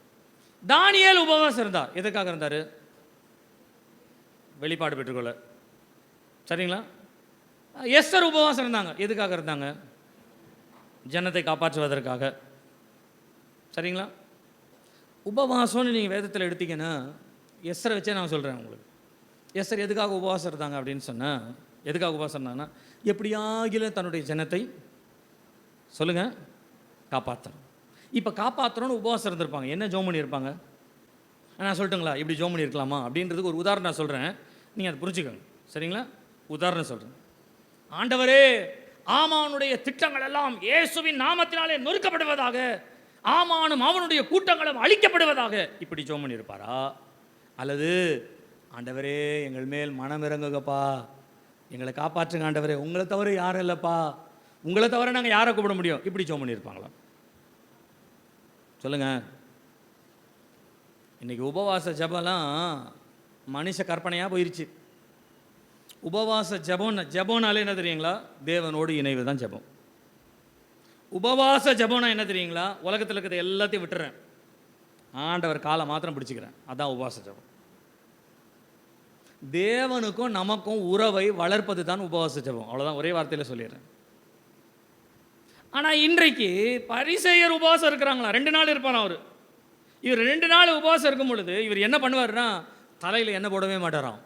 தானியேல் உபவாசம் இருந்தார். எதுக்காக இருந்தார்? வெளிப்பாடு பெற்றுக்கொள்ள. சரிங்களா? எஸ்தர் உபவாசம் இருந்தாங்க. எதுக்காக இருந்தாங்க? ஜனத்தை காப்பாற்றுவதற்காக. சரிங்களா? உபவாசம்னு நீங்கள் வேதத்தில் எடுத்தீங்கன்னா எஸ்தரை வச்சே நான் சொல்கிறேன் உங்களுக்கு. எஸ்தர் எதுக்காக உபவாசம் இருந்தாங்க அப்படின்னு சொன்னால், எதுக்காக உபவாசம் இருந்தாங்கன்னா எப்படியாகிலும் தன்னுடைய ஜனத்தை சொல்லுங்கள் காப்பாற்றணும். இப்போ காப்பாற்றணும்னு உபவாசம் இருந்திருப்பாங்க. என்ன ஜோம் பண்ணியிருப்பாங்க? நான் சொல்லட்டுங்களா இப்படி ஜோம் பண்ணி இருக்கலாமா அப்படின்றதுக்கு ஒரு உதாரணம் நான் சொல்கிறேன், நீங்கள் அதை புரிஞ்சுக்கோங்க. சரிங்களா? உதாரணம் சொல்கிறேன். ஆண்டவரே, ஆமானுடைய திட்டங்கள் எல்லாம் இயேசுவின் நாமத்தினாலே நொறுக்கப்படுவதாக, ஆமானும் அவனுடைய கூட்டங்களும் அழிக்கப்படுவதாக, இப்படி ஜோம் பண்ணியிருப்பாரா? அல்லது ஆண்டவரே எங்கள் மேல் மனம் இறங்குங்கப்பா, எங்களை காப்பாற்றுங்க ஆண்டவரே, உங்களை தவிர யாரும் இல்லைப்பா, உங்களை தவிர நாங்கள் யாரை கூப்பிட முடியும், இப்படி ஜோம் பண்ணியிருப்பாங்களா? சொல்லுங்கள். இன்றைக்கி உபவாச ஜபம்லாம் மனுஷ கற்பனையாக போயிடுச்சு. உபவாச ஜபம்னாலே என்ன தெரியுங்களா? தேவனோடு இணைவு தான் ஜபம். உபவாச ஜபம்னா என்ன தெரியுங்களா? உலகத்தில் இருக்கிறத எல்லாத்தையும் விட்டுறேன், ஆண்டவர் காலை மாத்திரம் பிடிச்சிக்கிறேன், அதான் உபவாச ஜபம். தேவனுக்கும் நமக்கும் உறவை வளர்ப்பது தான் உபவாச ஜபம். அவ்வளோதான், ஒரே வார்த்தையில் சொல்லிடுறேன். ஆனால் இன்றைக்கு பரிசேயர் உபவாசம் இருக்கிறாங்களா? 2 நாள் இருப்பார் அவர். இவர் 2 நாள் உபவாசம் இருக்கும் பொழுது இவர் என்ன பண்ணுவார்னா, தலையில் எண்ணெய் போடவே மாட்டாராம்,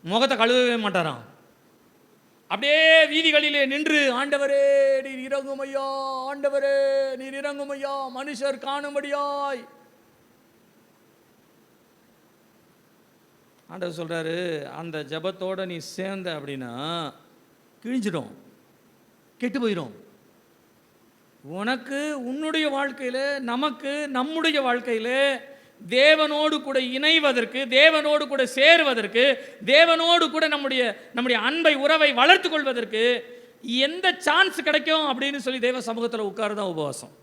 முகத்தை கழுவவே மாட்டாராம். அப்படியே வீதிகளிலே நின்று ஆண்டவரே நீர் இறங்குமையா, ஆண்டவரே நீர் இறங்குமையா, மனுஷர் காணும்படியாய். ஆண்டவர் சொல்றாரு, அந்த ஜபத்தோட நீ சேர்ந்த அப்படின்னா கிழிஞ்சிடும், கெட்டு போயிடும். உனக்கு உன்னுடைய வாழ்க்கையில், நமக்கு நம்முடைய வாழ்க்கையில் தேவனோடு கூட இணைவதற்கு, தேவனோடு கூட சேருவதற்கு, தேவனோடு கூட நம்முடைய அன்பை உறவை வளர்த்து கொள்வதற்கு எந்த சான்ஸ் கிடைக்கும் அப்படின்னு சொல்லி தேவ சமூகத்தில் உட்காருதான் உபவாசம்.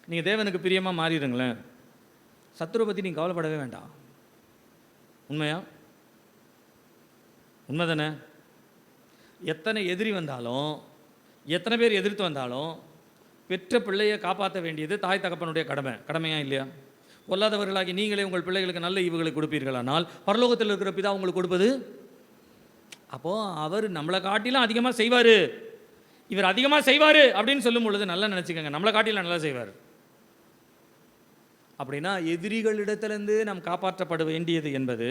நீங்கள் தேவனுக்கு பிரியமாக மாறிடுங்களேன், சத்துருவை பற்றி நீங்கள் கவலைப்படவே வேண்டாம். உண்மையா? உண்மை தானே? எத்தனை எதிரி வந்தாலும், எத்தனை பேர் எதிர்த்து வந்தாலும் பெற்ற பிள்ளையை காப்பாற்ற வேண்டியது தாய் தகப்பனுடைய கடமையா இல்லையா? பொல்லாதவர்களாகி நீங்களே உங்கள் பிள்ளைகளுக்கு நல்ல ஈவுகளை கொடுப்பீர்களானால் பரலோகத்தில் இருக்கிற பிதா உங்களுக்கு கொடுப்பது. அப்போது அவர் நம்மளை காட்டிலும் அதிகமாக செய்வார், இவர் அதிகமாக செய்வார் அப்படின்னு சொல்லும் பொழுது நல்லா நினச்சிக்கோங்க, நம்மளை காட்டிலும் நல்லா செய்வார். அப்படின்னா எதிரிகளிடத்திலிருந்து நாம் காப்பாற்றப்பட வேண்டியது என்பது,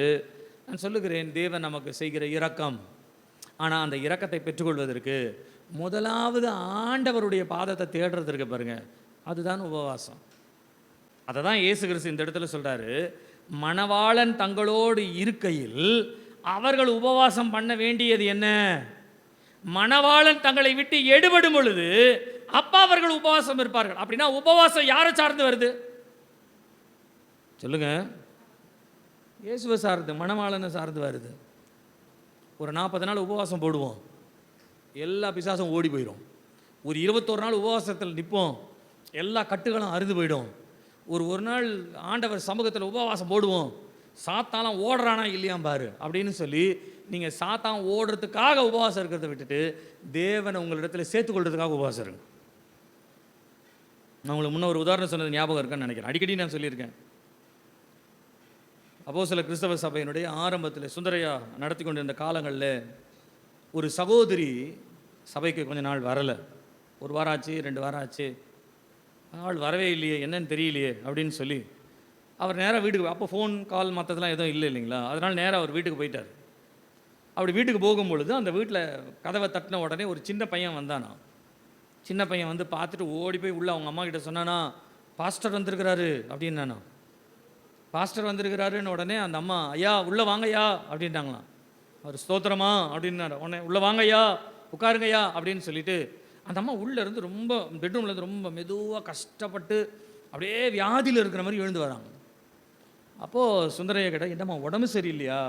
நான் சொல்லுகிறேன், தேவன் நமக்கு செய்கிற இரக்கம். ஆனால் அந்த இரக்கத்தை பெற்றுக்கொள்வதற்கு முதலாவது ஆண்டவருடைய பாதத்தை தேடுறதுக்கு பாருங்க, அதுதான் உபவாசம். அதை தான் இயேசு கிறிஸ்து இந்த இடத்துல சொல்கிறாரு, மணவாளன் தங்களோடு இருக்கையில் அவர்கள் உபவாசம் பண்ண வேண்டியது என்ன? மணவாளன் தங்களை விட்டு எடுபடும் பொழுது அப்பா அவர்கள் உபவாசம் இருப்பார்கள். அப்படின்னா உபவாசம் யாரை சார்ந்து வருது சொல்லுங்க? இயேசுவை சார்ந்து, மணவாளனை சார்ந்து வருது. ஒரு 40 நாள் உபவாசம் போடுவோம், எல்லா பிசாசும் ஓடி போயிடும். ஒரு 21 நாள் உபவாசத்தில் நிற்போம், எல்லா கட்டுகளும் அறுது போயிடும். ஒரு நாள் ஆண்டவர் சமூகத்தில் உபவாசம் போடுவோம், சாத்தாலாம் ஓடுறானா இல்லையா பாரு அப்படின்னு சொல்லி நீங்கள் சாத்தான் ஓடுறதுக்காக உபவாசம் இருக்கிறத விட்டுட்டு தேவனை உங்களிடத்தில் சேர்த்துக்கொள்றதுக்காக உபவாசம் இருங்க. நான் உங்களுக்கு முன்ன ஒரு உதாரணம் சொன்னது ஞாபகம் இருக்கான்னு நினைக்கிறேன், அடிக்கடி நான் சொல்லியிருக்கேன். அப்போஸ்தலர் கிறிஸ்தவ சபையினுடைய ஆரம்பத்தில் சுந்தரையா நடத்தி கொண்டிருந்த காலங்களில் ஒரு சகோதரி சபைக்கு கொஞ்ச நாள் வரலை. 1 வாரம் ஆச்சு, 2 வாரம் ஆச்சு, ஆள் வரவே இல்லையே, என்னன்னு தெரியலையே அப்படின்னு சொல்லி அவர் நேராக வீட்டுக்கு, அப்போ ஃபோன் கால் மற்றதெல்லாம் எதுவும் இல்லை இல்லைங்களா, அதனால் நேராக அவர் வீட்டுக்கு போயிட்டார். அப்படி வீட்டுக்கு போகும்பொழுது அந்த வீட்டில் கதவை தட்டின உடனே ஒரு சின்ன பையன் வந்தானா. சின்ன பையன் வந்து பார்த்துட்டு ஓடி போய் உள்ள அவங்க அம்மா கிட்ட சொன்னானா, பாஸ்டர் வந்திருக்கிறாரு அப்படின்னானா. பாஸ்டர் வந்திருக்கிறாருன்னு உடனே அந்த அம்மா, ஐயா உள்ளே வாங்கய்யா அப்படின்ட்டாங்களாம். அவர் ஸ்தோத்திரமா அப்படின்னாரு. உடனே உள்ளே வாங்கய்யா, உட்காருங்கய்யா அப்படின்னு சொல்லிட்டு அந்த அம்மா உள்ளேருந்து ரொம்ப பெட்ரூம்லேருந்து ரொம்ப மெதுவாக கஷ்டப்பட்டு அப்படியே வியாதியில் இருக்கிற மாதிரி எழுந்து வராங்க. அப்போது சுந்தரையா கேட்டால், என்னம்மா உடம்பு சரியில்லையா?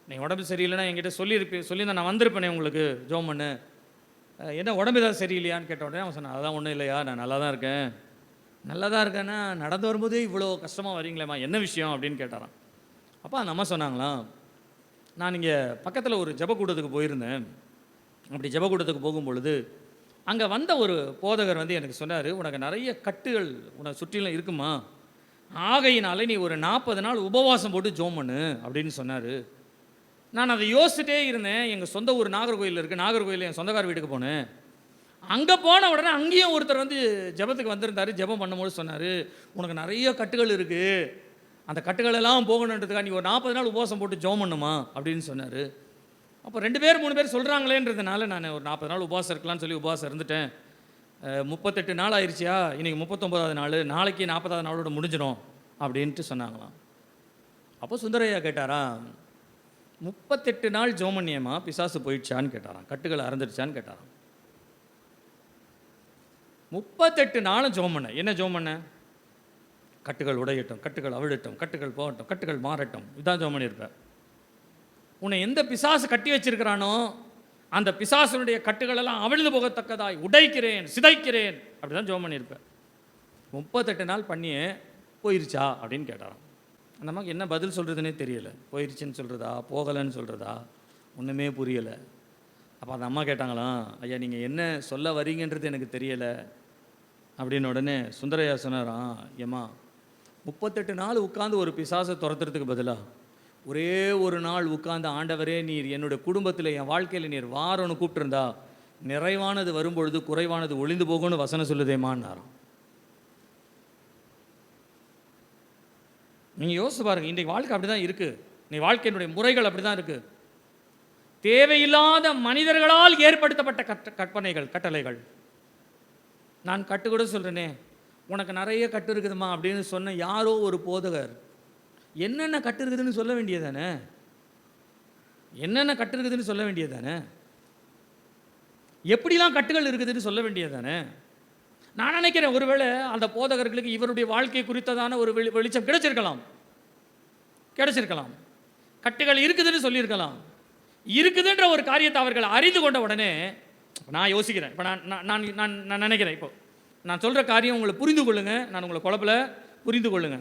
நீங்கள் உடம்பு சரியில்லைன்னா என்கிட்ட சொல்லியிருந்தேன், நான் வந்திருப்பேனே உங்களுக்கு ஜோம் பண்ணு, என்ன உடம்பு ஏதாவது சரியில்லையான்னு கேட்ட உடனே அவன் சொன்னான், அதெல்லாம் ஒன்றும் இல்லையா, நான் நல்லா தான் இருக்கேன். நல்லா தான் இருக்கேன்னா நடந்து வரும்போதே இவ்வளோ கஷ்டமாக வரீங்களேம்மா, என்ன விஷயம் அப்படின்னு கேட்டாரான். அப்போ அந்த அம்மா சொன்னாங்களாம், நான் இங்கே பக்கத்தில் ஒரு ஜெபக்கூட்டத்துக்கு போயிருந்தேன். அப்படி ஜெபக்கூட்டத்துக்கு போகும்பொழுது அங்கே வந்த ஒரு போதகர் வந்து எனக்கு சொன்னார், உனக்கு நிறைய கட்டுகள் உனக்கு சுற்றிலும் இருக்குமா, ஆகையினாலே நீ ஒரு 40 நாள் உபவாசம் போட்டு ஜோம் பண்ணு அப்படின்னு சொன்னார். நான் அதை யோசிச்சுட்டே இருந்தேன். எங்கள் சொந்த ஊர் நாகர்கோயில் இருக்குது, நாகர்கோயில் என் சொந்தக்கார வீட்டுக்கு போனேன். அங்கே போன உடனே அங்கேயும் ஒருத்தர் வந்து ஜெபத்துக்கு வந்திருந்தார். ஜெபம் பண்ணும்போது சொன்னார், உனக்கு நிறைய கட்டுகள் இருக்குது, அந்த கட்டுகளெல்லாம் போகணுன்றதுக்காக நீ ஒரு 40 நாள் உபவாசம் போட்டு ஜெபம் பண்ணுமா அப்படின்னு சொன்னார். அப்போ 2 பேர் 3 பேர் சொல்கிறாங்களேன்றதுனால நான் ஒரு 40 நாள் உபவாசம் இருக்கலாம்னு சொல்லி உபவாசம் இருந்துட்டேன். 38 நாள் ஆயிடுச்சியா, இன்றைக்கி 39வது நாள், நாளைக்கு 40வது நாளோட முடிஞ்சிடும் அப்படின்ட்டு சொன்னாங்களாம். அப்போ சுந்தரையா கேட்டாரா, 38 நாள் ஜெபம் பண்ணியம்மா பிசாசு போயிடுச்சான்னு கேட்டாராம், கட்டுகள் அறந்துடுச்சான்னு கேட்டாராம். 38 நாளும் ஜெபம் பண்ண, என்ன ஜெபம் பண்ண? கட்டுகள் உடையட்டும், கட்டுகள் அவிழட்டும், கட்டுகள் போகட்டும், கட்டுகள் மாறட்டும், இதுதான் ஜெபம் பண்ணியிருப்பேன். உன்னை எந்த பிசாசு கட்டி வச்சிருக்கிறானோ அந்த பிசாசனுடைய கட்டுகளெல்லாம் அவிழ்ந்து போகத்தக்கதாய் உடைக்கிறேன், சிதைக்கிறேன், அப்படி தான் ஜெபம் பண்ணியிருப்பேன். 38 நாள் பண்ணியே போயிருச்சா அப்படின்னு கேட்டாராம். அந்த அம்மாவுக்கு என்ன பதில் சொல்கிறதுனே தெரியலை. போயிடுச்சுன்னு சொல்கிறதா, போகலைன்னு சொல்கிறதா, ஒன்றுமே புரியலை. அப்போ அந்த அம்மா கேட்டாங்களாம், ஐயா நீங்கள் என்ன சொல்ல வரீங்கன்றது எனக்கு தெரியலை அப்படின்னு. உடனே சுந்தரையா சொன்னாராம், ஏம்மா 38 நாள் உட்காந்து ஒரு பிசாசை துரத்துறதுக்கு பதிலாக ஒரே ஒரு நாள் உட்கார்ந்து, ஆண்டவரே நீர் என்னுடைய குடும்பத்தில் என் வாழ்க்கையில் நீர் வாரம்னு கூப்பிட்டுருந்தா நிறைவானது வரும்பொழுது குறைவானது ஒளிந்து போகும்னு வசனம் சொல்லுதேமான்னாராம். நீங்கள் யோசிச்சு பாருங்கள், இன்றைக்கு வாழ்க்கை அப்படி தான் இருக்குது, இன்னைக்கு வாழ்க்கையினுடைய முறைகள் அப்படி தான் இருக்குது. தேவையில்லாத மனிதர்களால் ஏற்படுத்தப்பட்ட கற்பனைகள், கட்டளைகள். நான் கட்டு கூட சொல்கிறேனே, உனக்கு நிறைய கட்டு இருக்குதுமா அப்படின்னு சொன்ன யாரோ ஒரு போதகர் என்னென்ன கட்டு இருக்குதுன்னு சொல்ல வேண்டியதானே, என்னென்ன கட்டு இருக்குதுன்னு சொல்ல வேண்டியதானே, எப்படிலாம் கட்டுகள் இருக்குதுன்னு சொல்ல வேண்டியதானே. நான் நினைக்கிறேன் ஒருவேளை அந்த போதகர்களுக்கு இவருடைய வாழ்க்கை குறித்ததான ஒரு வெளிச்சம் கிடைச்சிருக்கலாம். கட்டுகள் இருக்குதுன்னு சொல்லியிருக்கலாம். இருக்குதுன்ற ஒரு காரியத்தை அவர்கள் அறிந்து கொண்ட உடனே நான் யோசிக்கிறேன், இப்போ நான் நினைக்கிறேன், இப்போ நான் சொல்கிற காரியம் உங்களை புரிந்து கொள்ளுங்க, நான் உங்களை குழப்பல, புரிந்து கொள்ளுங்க.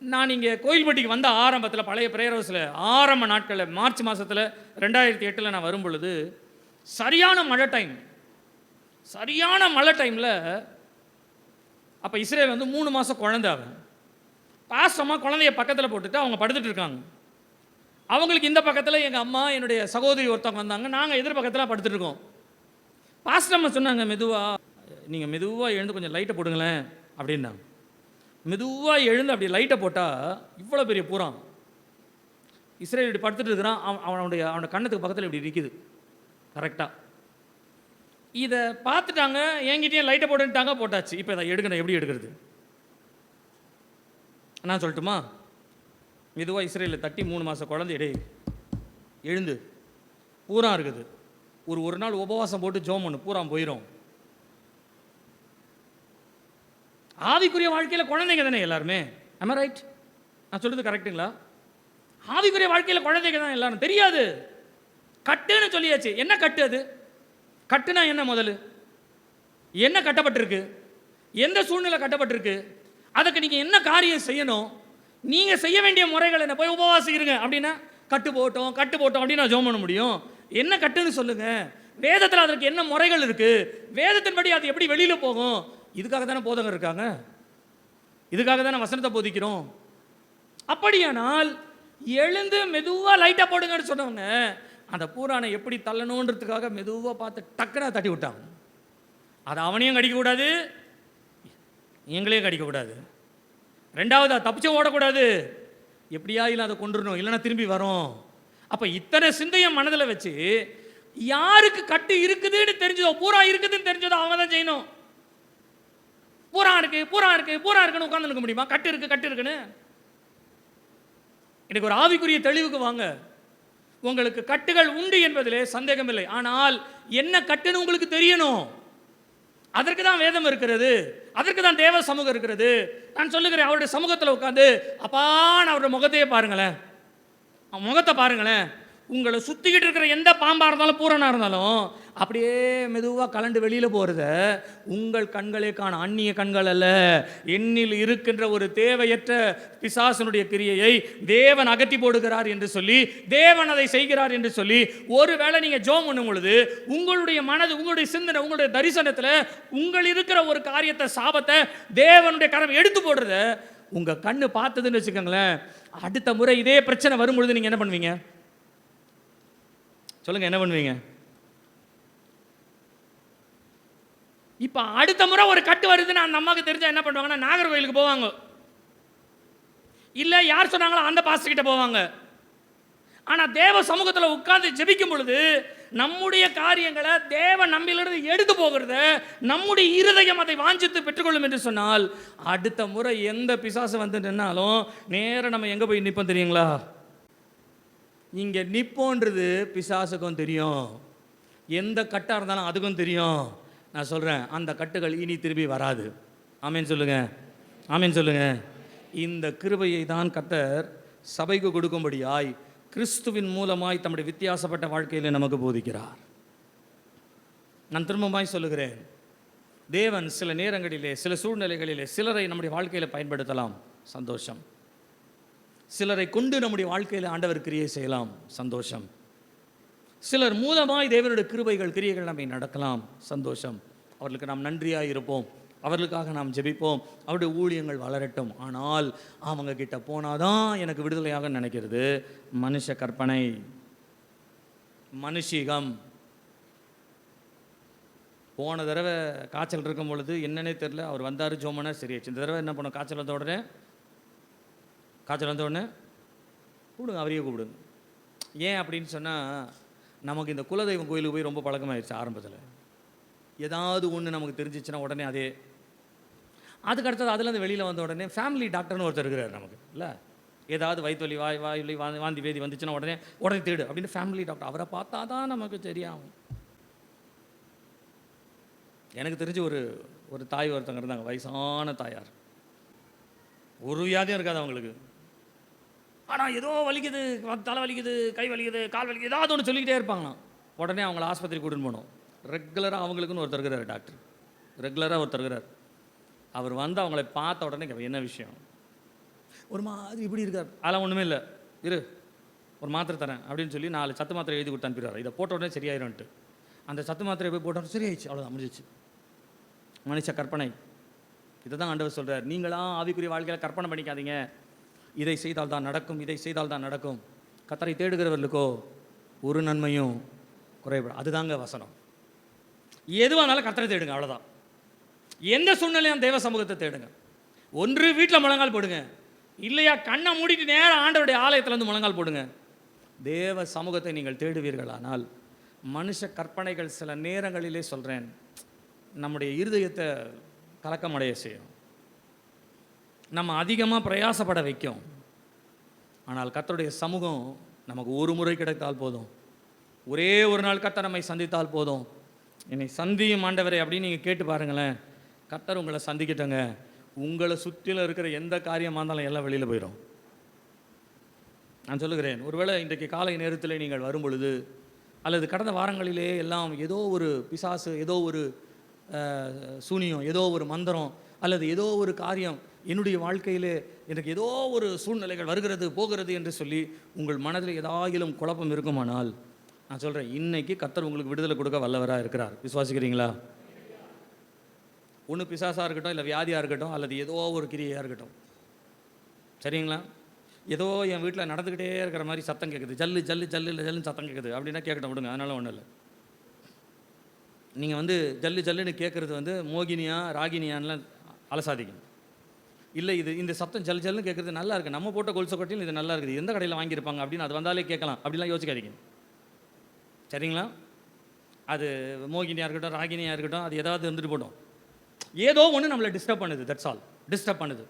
நான் இங்கே கோயில்பட்டிக்கு வந்த ஆரம்பத்தில், பழைய பிரேயர் ஹவுஸில் ஆரம்ப நாட்களில் மார்ச் மாதத்தில் 2008 நான் வரும் பொழுது சரியான மழை டைமில் அப்போ இஸ்ரேல் வந்து 3 மாதம் குழந்தை. அவன் பாஸ்டம்மா குழந்தைய பக்கத்தில் போட்டுட்டு அவங்க படுத்துட்டு இருக்காங்க. அவங்களுக்கு இந்த பக்கத்தில் எங்கள் அம்மா, என்னுடைய சகோதரி ஒருத்தவங்க வந்தாங்க, நாங்கள் எதிர் பக்கத்தில் படுத்துட்டு இருக்கோம். பாஸ்டம்மா சொன்னாங்க, நீங்கள் மெதுவாக எழுந்து கொஞ்சம் லைட்டை போடுங்களேன் அப்படின்னாங்க. மெதுவாக எழுந்து அப்படி லைட்டை போட்டால் இவ்வளோ பெரிய பூரான் இஸ்ரேல் இப்படி படுத்துட்டு இருக்கிறான். அவனுடைய கண்ணத்துக்கு பக்கத்தில் இப்படி நிற்கிது கரெக்டாக. இதை பார்த்துட்டாங்க, என்கிட்டயும் லைட்டை போட்டுட்டாங்க, போட்டாச்சு. இப்போ இதை எடுக்கணும், எப்படி எடுக்கிறது நான் சொல்லட்டுமா? மெதுவாக இஸ்ரேலில் தட்டி 3 மாத குழந்தை எழுந்து பூரா இருக்குது, ஒரு நாள் உபவாசம் போட்டு ஜோம் பண்ணு, பூரா போயிடும். ஆவிக்குரிய வாழ்க்கையில் குழந்தைங்க தானே எல்லாருமே. am I right? நான் சொல்றது கரெக்டுங்களா? ஆவிக்குரிய வாழ்க்கையில் குழந்தைங்க தான் எல்லாரும். தெரியாது, கட்டுன்னு சொல்லியாச்சு. என்ன கட்டு அது? கட்டுனா என்ன? முதல்ல என்ன கட்டப்பட்டிருக்கு? எந்த சூழ்நிலை கட்டப்பட்டிருக்கு? அதுக்கு நீங்கள் என்ன காரியம் செய்யணும்? நீங்கள் செய்ய வேண்டிய முறைகள் என்ன? போய் உபவாசம் இருங்க அப்படின்னா கட்டு போட்டோம் அப்படின்னு நான் ஜோம் பண்ண முடியும்? என்ன கட்டுன்னு சொல்லுங்க. வேதத்தில் அதற்கு என்ன முறைகள் இருக்கு? வேதத்தின்படி அது எப்படி வெளியில் போகும்? இதுக்காக தானே போதகர் இருக்காங்க, இதுக்காக தானே வசனத்தை போதிக்கிறோம். அப்படியானால் எழுந்து மெதுவாக லைட்டாக போடுங்கன்னு சொன்னவங்க அந்த பூரானை எப்படி தள்ளணுன்றதுக்காக மெதுவாக பார்த்து டக்குனா தட்டி விட்டாங்க. அதை அவனையும் கடிக்கக்கூடாது, எங்களையும் கடிக்கக்கூடாது. ரெண்டாவது தப்பிச்சு ஓடக்கூடாது, எப்படியா இல்லை அதை கொண்டுடணும், இல்லைன்னா திரும்பி வரும். அப்போ இத்தனை சிந்தையை மனதில் வச்சு யாருக்கு கட்டு இருக்குதுன்னு தெரிஞ்சதோ, பூரா இருக்குதுன்னு தெரிஞ்சதோ அவங்க தான் செய்யணும். பூரா இருக்குன்னு உட்காந்து இருக்க முடியுமா? கட்டு இருக்குன்னு. எனக்கு ஒரு ஆவிக்குரிய தெளிவுக்கு வாங்க. உங்களுக்கு கட்டுகள் உண்டு என்பதிலே சந்தேகம் இல்லை. ஆனால் என்ன கட்டுன்னு உங்களுக்கு தெரியணும். அதற்கு தான் வேதம் இருக்கிறது, அதற்கு தான் தேவ சமூகம் இருக்கிறது. நான் சொல்லுகிறேன், அவருடைய சமூகத்தில் உட்காந்து அப்பான்னு அவருடைய முகத்தையே பாருங்களேன், முகத்தை பாருங்களேன். உங்களை சுற்றிக்கிட்டு இருக்கிற எந்த பாம்பாக இருந்தாலும் பூரணாக இருந்தாலும் அப்படியே மெதுவாக கலண்டு வெளியில் போகிறத உங்கள் கண்களே காண, அந்நிய கண்கள் அல்ல. என்னில் இருக்கின்ற ஒரு தேவையற்ற பிசாசனுடைய கிரியையை தேவன் அகற்றி போடுகிறார் என்று சொல்லி, தேவன் அதை செய்கிறார் என்று சொல்லி, ஒருவேளை நீங்கள் ஜோம் பண்ணும் பொழுது உங்களுடைய மனது, உங்களுடைய சிந்தனை, உங்களுடைய தரிசனத்தில் உங்கள் இருக்கிற ஒரு காரியத்தை, சாபத்தை தேவனுடைய கரம் எடுத்து போடுறத உங்கள் கண்ணு பார்த்ததுன்னு வச்சுக்கோங்களேன், அடுத்த முறை இதே பிரச்சனை வரும் பொழுது நீங்கள் என்ன பண்ணுவீங்க? சொல்லுங்க, என்ன பண்ணுவீங்க? இப்ப அடுத்த முறை ஒரு கட்டு வருதுன்னு அந்த அம்மாவுக்கு தெரிஞ்சா என்ன பண்ணுவாங்கன்னா, நாகர்கோயிலுக்கு போவாங்க, இல்ல யார் சொன்னாங்களோ அந்த பாஸ்டர் கிட்ட போவாங்க. ஆனா தேவ சமூகத்தில் உட்கார்ந்து ஜெபிக்கும் பொழுது நம்முடைய காரியங்களை தேவ நம்மிலிருந்து எடுத்து போகிறத நம்முடைய இருதயம் அதை வாஞ்சித்து பெற்றுக்கொள்ளும் என்று சொன்னால், அடுத்த முறை எந்த பிசாசு வந்து நின்னாலும் நேரம் நம்ம எங்க போய் நிற்போம் தெரியுங்களா? இங்கே நிப்போன்றது பிசாசுக்கும் தெரியும், எந்த கட்டாக இருந்தாலும் அதுக்கும் தெரியும். நான் சொல்கிறேன், அந்த கட்டுகள் இனி திரும்பி வராது. ஆமேன் சொல்லுங்க, ஆமேன் சொல்லுங்க. இந்த கிருபையை தான் கர்த்தர் சபைக்கு கொடுக்கும்படியாய் கிறிஸ்துவின் மூலமாய் தம்முடைய வித்தியாசப்பட்ட வாழ்க்கையில் நமக்கு போதிக்கிறார். நான் திரும்பமாய் சொல்லுகிறேன், தேவன் சில நேரங்களிலே, சில சூழ்நிலைகளிலே சிலரை நம்முடைய வாழ்க்கையில் பயன்படுத்தலாம், சந்தோஷம். சிலரை கொண்டு நம்முடைய வாழ்க்கையில் ஆண்டவர் கிரியை செய்யலாம், சந்தோஷம். சிலர் மூலமாய் தேவனுடைய கிருபைகள், கிரியைகள் நம்மை நடக்கலாம், சந்தோஷம். அவர்களுக்கு நாம் நன்றியாக இருப்போம், அவர்களுக்காக நாம் ஜெபிப்போம், அவருடைய ஊழியங்கள் வளரட்டும். ஆனால் அவங்க கிட்ட போனாதான் எனக்கு விடுதலையாக நினைக்கிறது மனுஷ கற்பனை, மனுஷீகம். போன தடவை காய்ச்சல் இருக்கும் பொழுது என்னன்னே தெரில, அவர் வந்தார், ஜோமனா சரியாச்சு. இந்த தடவை என்ன பண்ணோம், காய்ச்சல் வந்த உடனே கூப்பிடுங்க, அவரையே கூப்பிடுங்க. ஏன் அப்படின்னு சொன்னால், நமக்கு இந்த குலதெய்வம் கோயிலுக்கு போய் ரொம்ப பழக்கமாகிடுச்சு. ஆரம்பத்தில் ஏதாவது ஒன்று நமக்கு தெரிஞ்சிச்சுன்னா உடனே அதே. அதுக்கு அடுத்தது அதுலேருந்து வெளியில் வந்த உடனே ஃபேமிலி டாக்டர்னு ஒருத்தர் இருக்கிறார் நமக்கு, இல்லை? ஏதாவது வயிற்று வலி, வாய் வாந்தி வேதி வந்துச்சுன்னா உடனே தேடு அப்படின்னு ஃபேமிலி டாக்டர். அவரை பார்த்தா தான் நமக்கு தெரியாகும். எனக்கு தெரிஞ்சு ஒரு தாய் ஒருத்தங்க இருந்தாங்க, வயசான தாயார், ஒரு வியாதியும் இருக்காது அவங்களுக்கு. ஆனால் ஏதோ வலிக்குது, தலை வலிக்குது, கை வலிக்குது, கால் வலிக்குது, ஏதாவது ஒன்று சொல்லிக்கிட்டே இருப்பாங்கண்ணா. உடனே அவங்கள ஆஸ்பத்திரி கூட்டின்னு போனோம். ரெகுலராக அவங்களுக்குன்னு ஒருத்தர் இருக்கிறார் டாக்டர், ரெகுலராக ஒருத்தர் இருக்கிறார். அவர் வந்து அவங்கள பார்த்த உடனே என்ன விஷயம், ஒரு மாதிரி இப்படி இருக்கார். அதெல்லாம் ஒன்றுமே இல்லை, இரு ஒரு மாத்திரை தரேன் அப்படின்னு சொல்லி 4 சத்து மாத்திரை எழுதி கொடுத்து அனுப்பிடுவார். இதை போட்ட உடனே சரியாயிரும்ட்டு அந்த சத்து மாத்திரை போய் போட்டோம், சரியாயிடுச்சு, அவ்வளோதான், முடிஞ்சிச்சு. மனுஷ கற்பனை. இதை தான் ஆண்டவர் சொல்கிறார், நீங்களாம் ஆவிக்குரிய வாழ்க்கையில் கற்பனை பண்ணிக்காதீங்க. இதை செய்தால் தான் நடக்கும், இதை செய்தால் தான் நடக்கும். கர்த்தரை தேடுகிறவர்களுக்கோ ஒரு நன்மையும் குறைபடும். அதுதாங்க வசனம். எதுவானாலும் கர்த்தரை தேடுங்க, அவ்வளோதான். எந்த சூழ்நிலையும் தேவ சமூகத்தை தேடுங்க. ஒன்று வீட்டில் முழங்கால் போடுங்க, இல்லையா கண்ணை மூடிட்டு நேரம் ஆண்டவருடைய ஆலயத்தில் வந்து முழங்கால் போடுங்க. தேவ சமூகத்தை நீங்கள் தேடுவீர்களானால் மனுஷ கற்பனைகள் சில நேரங்களிலே சொல்கிறேன், நம்முடைய இருதயத்தை கலக்கமடைய செய்யும், நம்ம அதிகமாக பிரயாசப்பட வைக்கும். ஆனால் கர்த்தருடைய சமூகம் நமக்கு ஒரு முறை கிடைத்தால் போதும், ஒரே ஒரு நாள் கர்த்தர் நம்மை சந்தித்தால் போதும். என்னை சந்தியும் ஆண்டவரே அப்படின்னு நீங்கள் கேட்டு பாருங்களேன். கர்த்தர் உங்களை சந்திக்கிட்டங்க. உங்களை சுற்றிலும் இருக்கிற எந்த காரியமாக இருந்தாலும் எல்லாம் வெளியில் போயிடும். நான் சொல்லுகிறேன், ஒருவேளை இன்றைக்கு காலை நேரத்தில் நீங்கள் வரும் பொழுது, அல்லது கடந்த வாரங்களிலே எல்லாம் ஏதோ ஒரு பிசாசு, ஏதோ ஒரு சூனியம், ஏதோ ஒரு மந்திரம், அல்லது ஏதோ ஒரு காரியம் என்னுடைய வாழ்க்கையிலே எனக்கு ஏதோ ஒரு சூழ்நிலைகள் வருகிறது போகிறது என்று சொல்லி உங்கள் மனதில் ஏதாயிலும் குழப்பம் இருக்குமானால், நான் சொல்கிறேன், இன்னைக்கு கர்த்தர் உங்களுக்கு விடுதலை கொடுக்க வல்லவராக இருக்கிறார். விசுவாசிக்கிறீங்களா? ஒன்று பிசாசாக இருக்கட்டும், இல்லை வியாதியாக இருக்கட்டும், அல்லது ஏதோ ஒரு கிரியையாக இருக்கட்டும், சரிங்களா? ஏதோ என் வீட்டில் நடந்துக்கிட்டே இருக்கிற மாதிரி சத்தம் கேட்குது, ஜல்லு ஜல்லு ஜல்லு இல்லை ஜல்லுன்னு சத்தம் கேட்குது அப்படின்னா கேட்கட்டும், விடுங்க, அதனால ஒன்றும் இல்லை. நீங்கள் ஜல்லு ஜல்லுன்னு கேட்குறது மோகினியா ராகினியான்லாம் அலசாதிக்கும். இல்லை இந்த சத்தம் ஜல் ஜல்லுன்னு கேட்குறது நல்லா இருக்குது, நம்ம போட்ட கொலுசை கொட்டியும் இது நல்லா இருக்குது, எந்த கடையில் வாங்கியிருப்பாங்க அப்படின்னு அது வந்தாலே கேட்கலாம் அப்படிலாம் யோசிக்காதீங்க, சரிங்களா? அது மோகினியாக இருக்கட்டும், ராகினியாக இருக்கட்டும், அது ஏதாவது இருந்துட்டு போட்டோம், ஏதோ ஒன்று நம்மளை டிஸ்டர்ப் பண்ணுது. தட்ஸ் ஆல், டிஸ்டர்ப் பண்ணுது.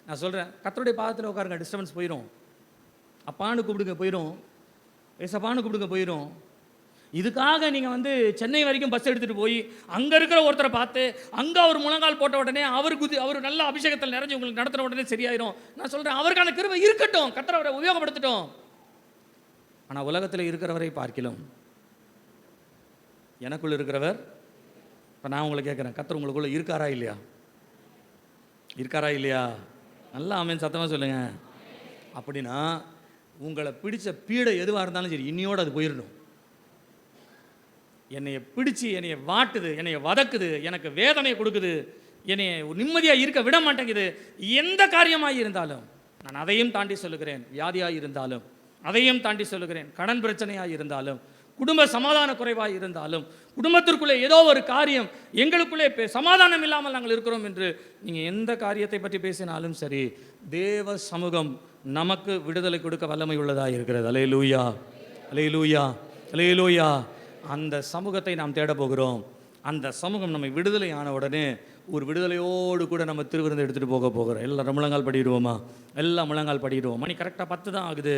நான் சொல்கிறேன், கர்த்தருடைய பாதத்தில் உட்காருங்க, டிஸ்டர்பன்ஸ் போயிடும். அப்பான்னு கூப்பிடுங்க, போயிடும். ஏசப்பான்னு கூப்பிடுங்க, போயிடும். இதுக்காக நீங்கள் சென்னை வரைக்கும் பஸ் எடுத்துகிட்டு போய் அங்கே இருக்கிற ஒருத்தரை பார்த்து அங்கே அவர் முழங்கால் போட்ட உடனே அவர் நல்ல அபிஷேகத்தில் நிறைஞ்சு உங்களுக்கு நடத்துகிற உடனே சரியாயிரும். நான் சொல்கிறேன், அவருக்கான கிருபை இருக்கட்டும், கர்த்தர் அவரை உபயோகப்படுத்தட்டும். ஆனால் உலகத்தில் இருக்கிறவரை பார்க்கலாம் எனக்குள்ள இருக்கிறவர். இப்போ நான் உங்களை கேட்குறேன், கர்த்தர் உங்களுக்குள்ள இருக்காரா இல்லையா? இருக்காரா இல்லையா? நல்லா ஆமென் சத்தமாக சொல்லுங்கள். அப்படின்னா உங்களை பிடிச்ச பீடை எதுவாக இருந்தாலும் சரி, இன்னையோடு அது போயிடணும். என்னைய பிடிச்சி என்னைய வாட்டுது, என்னைய வதக்குது, எனக்கு வேதனை கொடுக்குது, என்னைய நிம்மதியாக இருக்க விட மாட்டேங்குது, எந்த காரியமாக இருந்தாலும் நான் அதையும் தாண்டி சொல்லுகிறேன். வியாதியாக இருந்தாலும் அதையும் தாண்டி சொல்லுகிறேன். கடன் பிரச்சனையாக இருந்தாலும், குடும்ப சமாதான குறைவாக இருந்தாலும், குடும்பத்திற்குள்ளே ஏதோ ஒரு காரியம் எங்களுக்குள்ளே சமாதானம் இல்லாமல் நாங்கள் இருக்கிறோம் என்று நீங்கள் எந்த காரியத்தை பற்றி பேசினாலும் சரி, தேவ சமூகம் நமக்கு விடுதலை கொடுக்க வல்லமை உள்ளதாக இருக்கிறது. அல்லேலூயா, அல்லேலூயா, அல்லேலூயா. அந்த சமூகத்தை நாம் தேட போகிறோம். அந்த சமூகம் நம்மை விடுதலை ஆன உடனே ஒரு விடுதலையோடு கூட நம்ம திருவிருந்து எடுத்துகிட்டு போகிறோம். எல்லாம் முழங்கால் படிடுவோமா? எல்லாம் முழங்கால் படிடுவோம். மணி கரெக்டாக 10 தான் ஆகுது.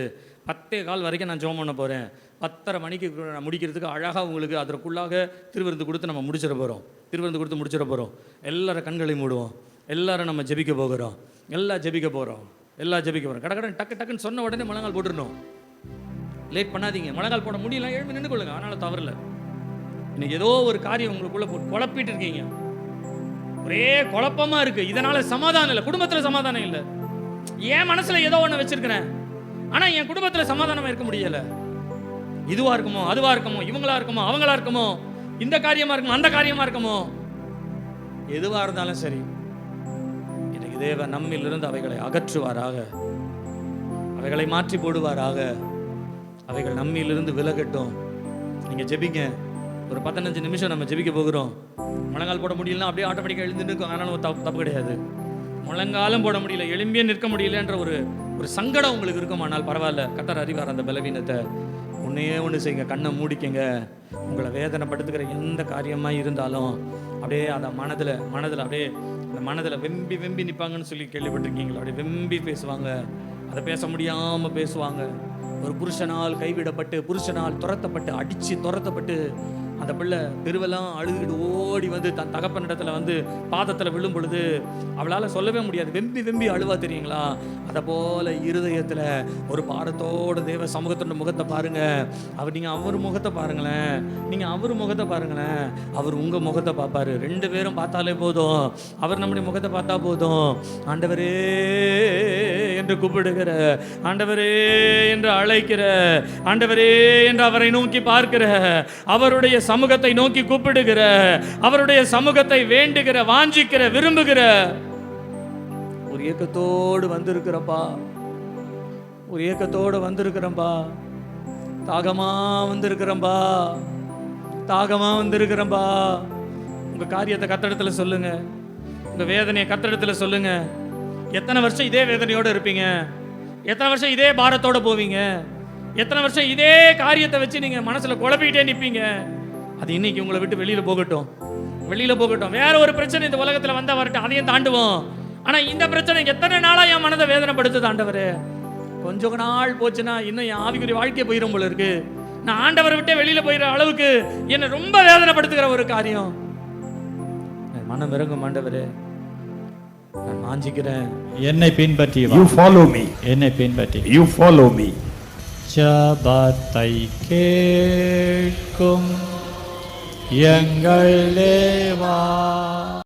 10:15 வரைக்கும் நான் ஜெபம் பண்ண போகிறேன். 10:30 மணிக்கு நான் முடிக்கிறதுக்கு அழகாக உங்களுக்கு அதற்குள்ளாக திருவிருந்து கொடுத்து நம்ம முடிச்சிட போகிறோம். திருவிருந்து கொடுத்து முடிச்சிட போகிறோம். எல்லாரும் கண்களை மூடுவோம். எல்லாரும் நம்ம ஜெபிக்க போகிறோம். எல்லாம் ஜெபிக்க போகிறோம். கடகடன் டக்குன்னு சொன்ன உடனே முழங்கால் போட்டுடணும். லேட் பண்ணாதீங்க. முழங்கால் போட முடியல, எழுந்து நின்று கொள்ளுங்க. அதனால் தவறில்லை. இன்னைக்கு ஏதோ ஒரு காரியம் உங்களுக்குள்ளே குழப்பிட்டு இருக்கீங்க, ஒரே குழப்பமாக இருக்குது, இதனால் சமாதானம் இல்லை, குடும்பத்தில் சமாதானம் இல்லை. என் மனசில் ஏதோ ஒன்று வச்சுருக்கிறேன், ஆனால் என் குடும்பத்தில் சமாதானமாக இருக்க முடியலை. இதுவாக இருக்குமோ, அதுவாக இருக்குமோ, இவங்களா இருக்குமோ, அவங்களா இருக்குமோ, இந்த காரியமாக இருக்குமோ, அந்த காரியமாக இருக்குமோ, எதுவாக இருந்தாலும் சரி, இன்னைக்கு தேவன் நம்மிலிருந்து அவைகளை அகற்றுவாராக, அவைகளை மாற்றி போடுவாராக. அவைகள் நம்மிலிருந்து விலகட்டும். நீங்கள் ஜெபிங்க. ஒரு 15 நிமிஷம் நம்ம ஜெபிக்க போகிறோம். முழங்கால் போட முடியலன்னா அப்படியே ஆட்டோமேட்டிக்காக எழுந்துட்டு இருக்கும். அதனால ஒரு தப்பு கிடையாது. முழங்காலும் போட முடியல, எலும்பியே நிற்க முடியலன்ற ஒரு சங்கடம் உங்களுக்கு இருக்கும். ஆனால் பரவாயில்ல, கர்த்தர் அறிவார் அந்த பலவீனத்தை. ஒன்று செய்யுங்க, கண்ணை மூடிக்கங்க. உங்களை வேதனைப்படுத்துகிற எந்த காரியமாக இருந்தாலும் அப்படியே அதை மனதில் அப்படியே அந்த மனதில் வெம்பி நிற்பாங்கன்னு சொல்லி கேள்விப்பட்டிருக்கீங்களா? அப்படியே வெம்பி பேசுவாங்க. அதை பேச முடியாமல் பேசுவாங்க. ஒரு புருஷனால் கைவிடப்பட்டு, புருஷனால் துரத்தப்பட்டு, அடித்து துரத்தப்பட்டு, அந்த பிள்ளை தெருவெல்லாம் அழுதுகிட்டு ஓடி தன் தகப்பனிடத்தில் பாதத்தில் விழும் பொழுது அவளால் சொல்லவே முடியாது, வெம்பி அழுவா, தெரியுங்களா? அதை போல் இருதயத்தில் ஒரு பாடத்தோடு தேவ சமூகத்தோட முகத்தை பாருங்கள். நீங்கள் அவர் முகத்தை பாருங்களேன், அவர் உங்கள் முகத்தை பார்ப்பார். 2 பேரும் பார்த்தாலே போதும். அவர் நம்முடைய முகத்தை பார்த்தா போதும். ஆண்டவரே என்று கூப்பிடுகிற, ஆண்டவரே என்று அழைக்கிற, ஆண்டவரே என்று அவரை நோக்கி பார்க்கிற, அவருடைய சமூகத்தை நோக்கி கூப்பிடுகிற, அவருடைய சமூகத்தை வேண்டுகிற, வாஞ்சிக்கிற, விரும்புகிற ஒரு ஏக்கத்தோடு வந்திருக்கிறப்பா, ஒரு ஏக்கத்தோடு வந்திருக்கிறப்பா, தாகமா வந்திருக்கிறப்பா. உங்க காரியத்தை கர்த்தரிடத்துல சொல்லுங்க, உங்க வேதனையை கர்த்தரிடத்துல சொல்லுங்க. எத்தனை வருஷம் இதே வேதனையோடு இருப்பீங்க? எத்தனை வருஷம் இதே பாரத்தோடு போவீங்க? எத்தனை வருஷம் இதே காரியத்தை வச்சு நீங்கள் மனசில் குழப்பிக்கிட்டே நிற்பீங்க? அது இன்னைக்கு உங்களை விட்டு வெளியில் போகட்டும். வேற ஒரு பிரச்சனை இந்த உலகத்தில் வந்தால் வரட்டும், அதையும் தாண்டுவோம். ஆனால் இந்த பிரச்சனை எத்தனை நாளாக என் மனதை வேதனைப்படுத்துது ஆண்டவரே. கொஞ்சம் நாள் போச்சுன்னா இன்னும் என் ஆவிக்குரிய வாழ்க்கையை போயிடும் போல இருக்கு. நான் ஆண்டவரை விட்டே வெளியில போயிடுற அளவுக்கு என்னை ரொம்ப வேதனைப்படுத்துகிற ஒரு காரியம். மனம் இறங்கும் ஆண்டவரே, நான் வாஞ்சிக்கிறேன்.
என்னை பின்பற்றி வா.
You follow me.
என்னை பின்பற்றி.
You follow me.
ஜபத்தை கேட்கும் எங்கள் தேவா.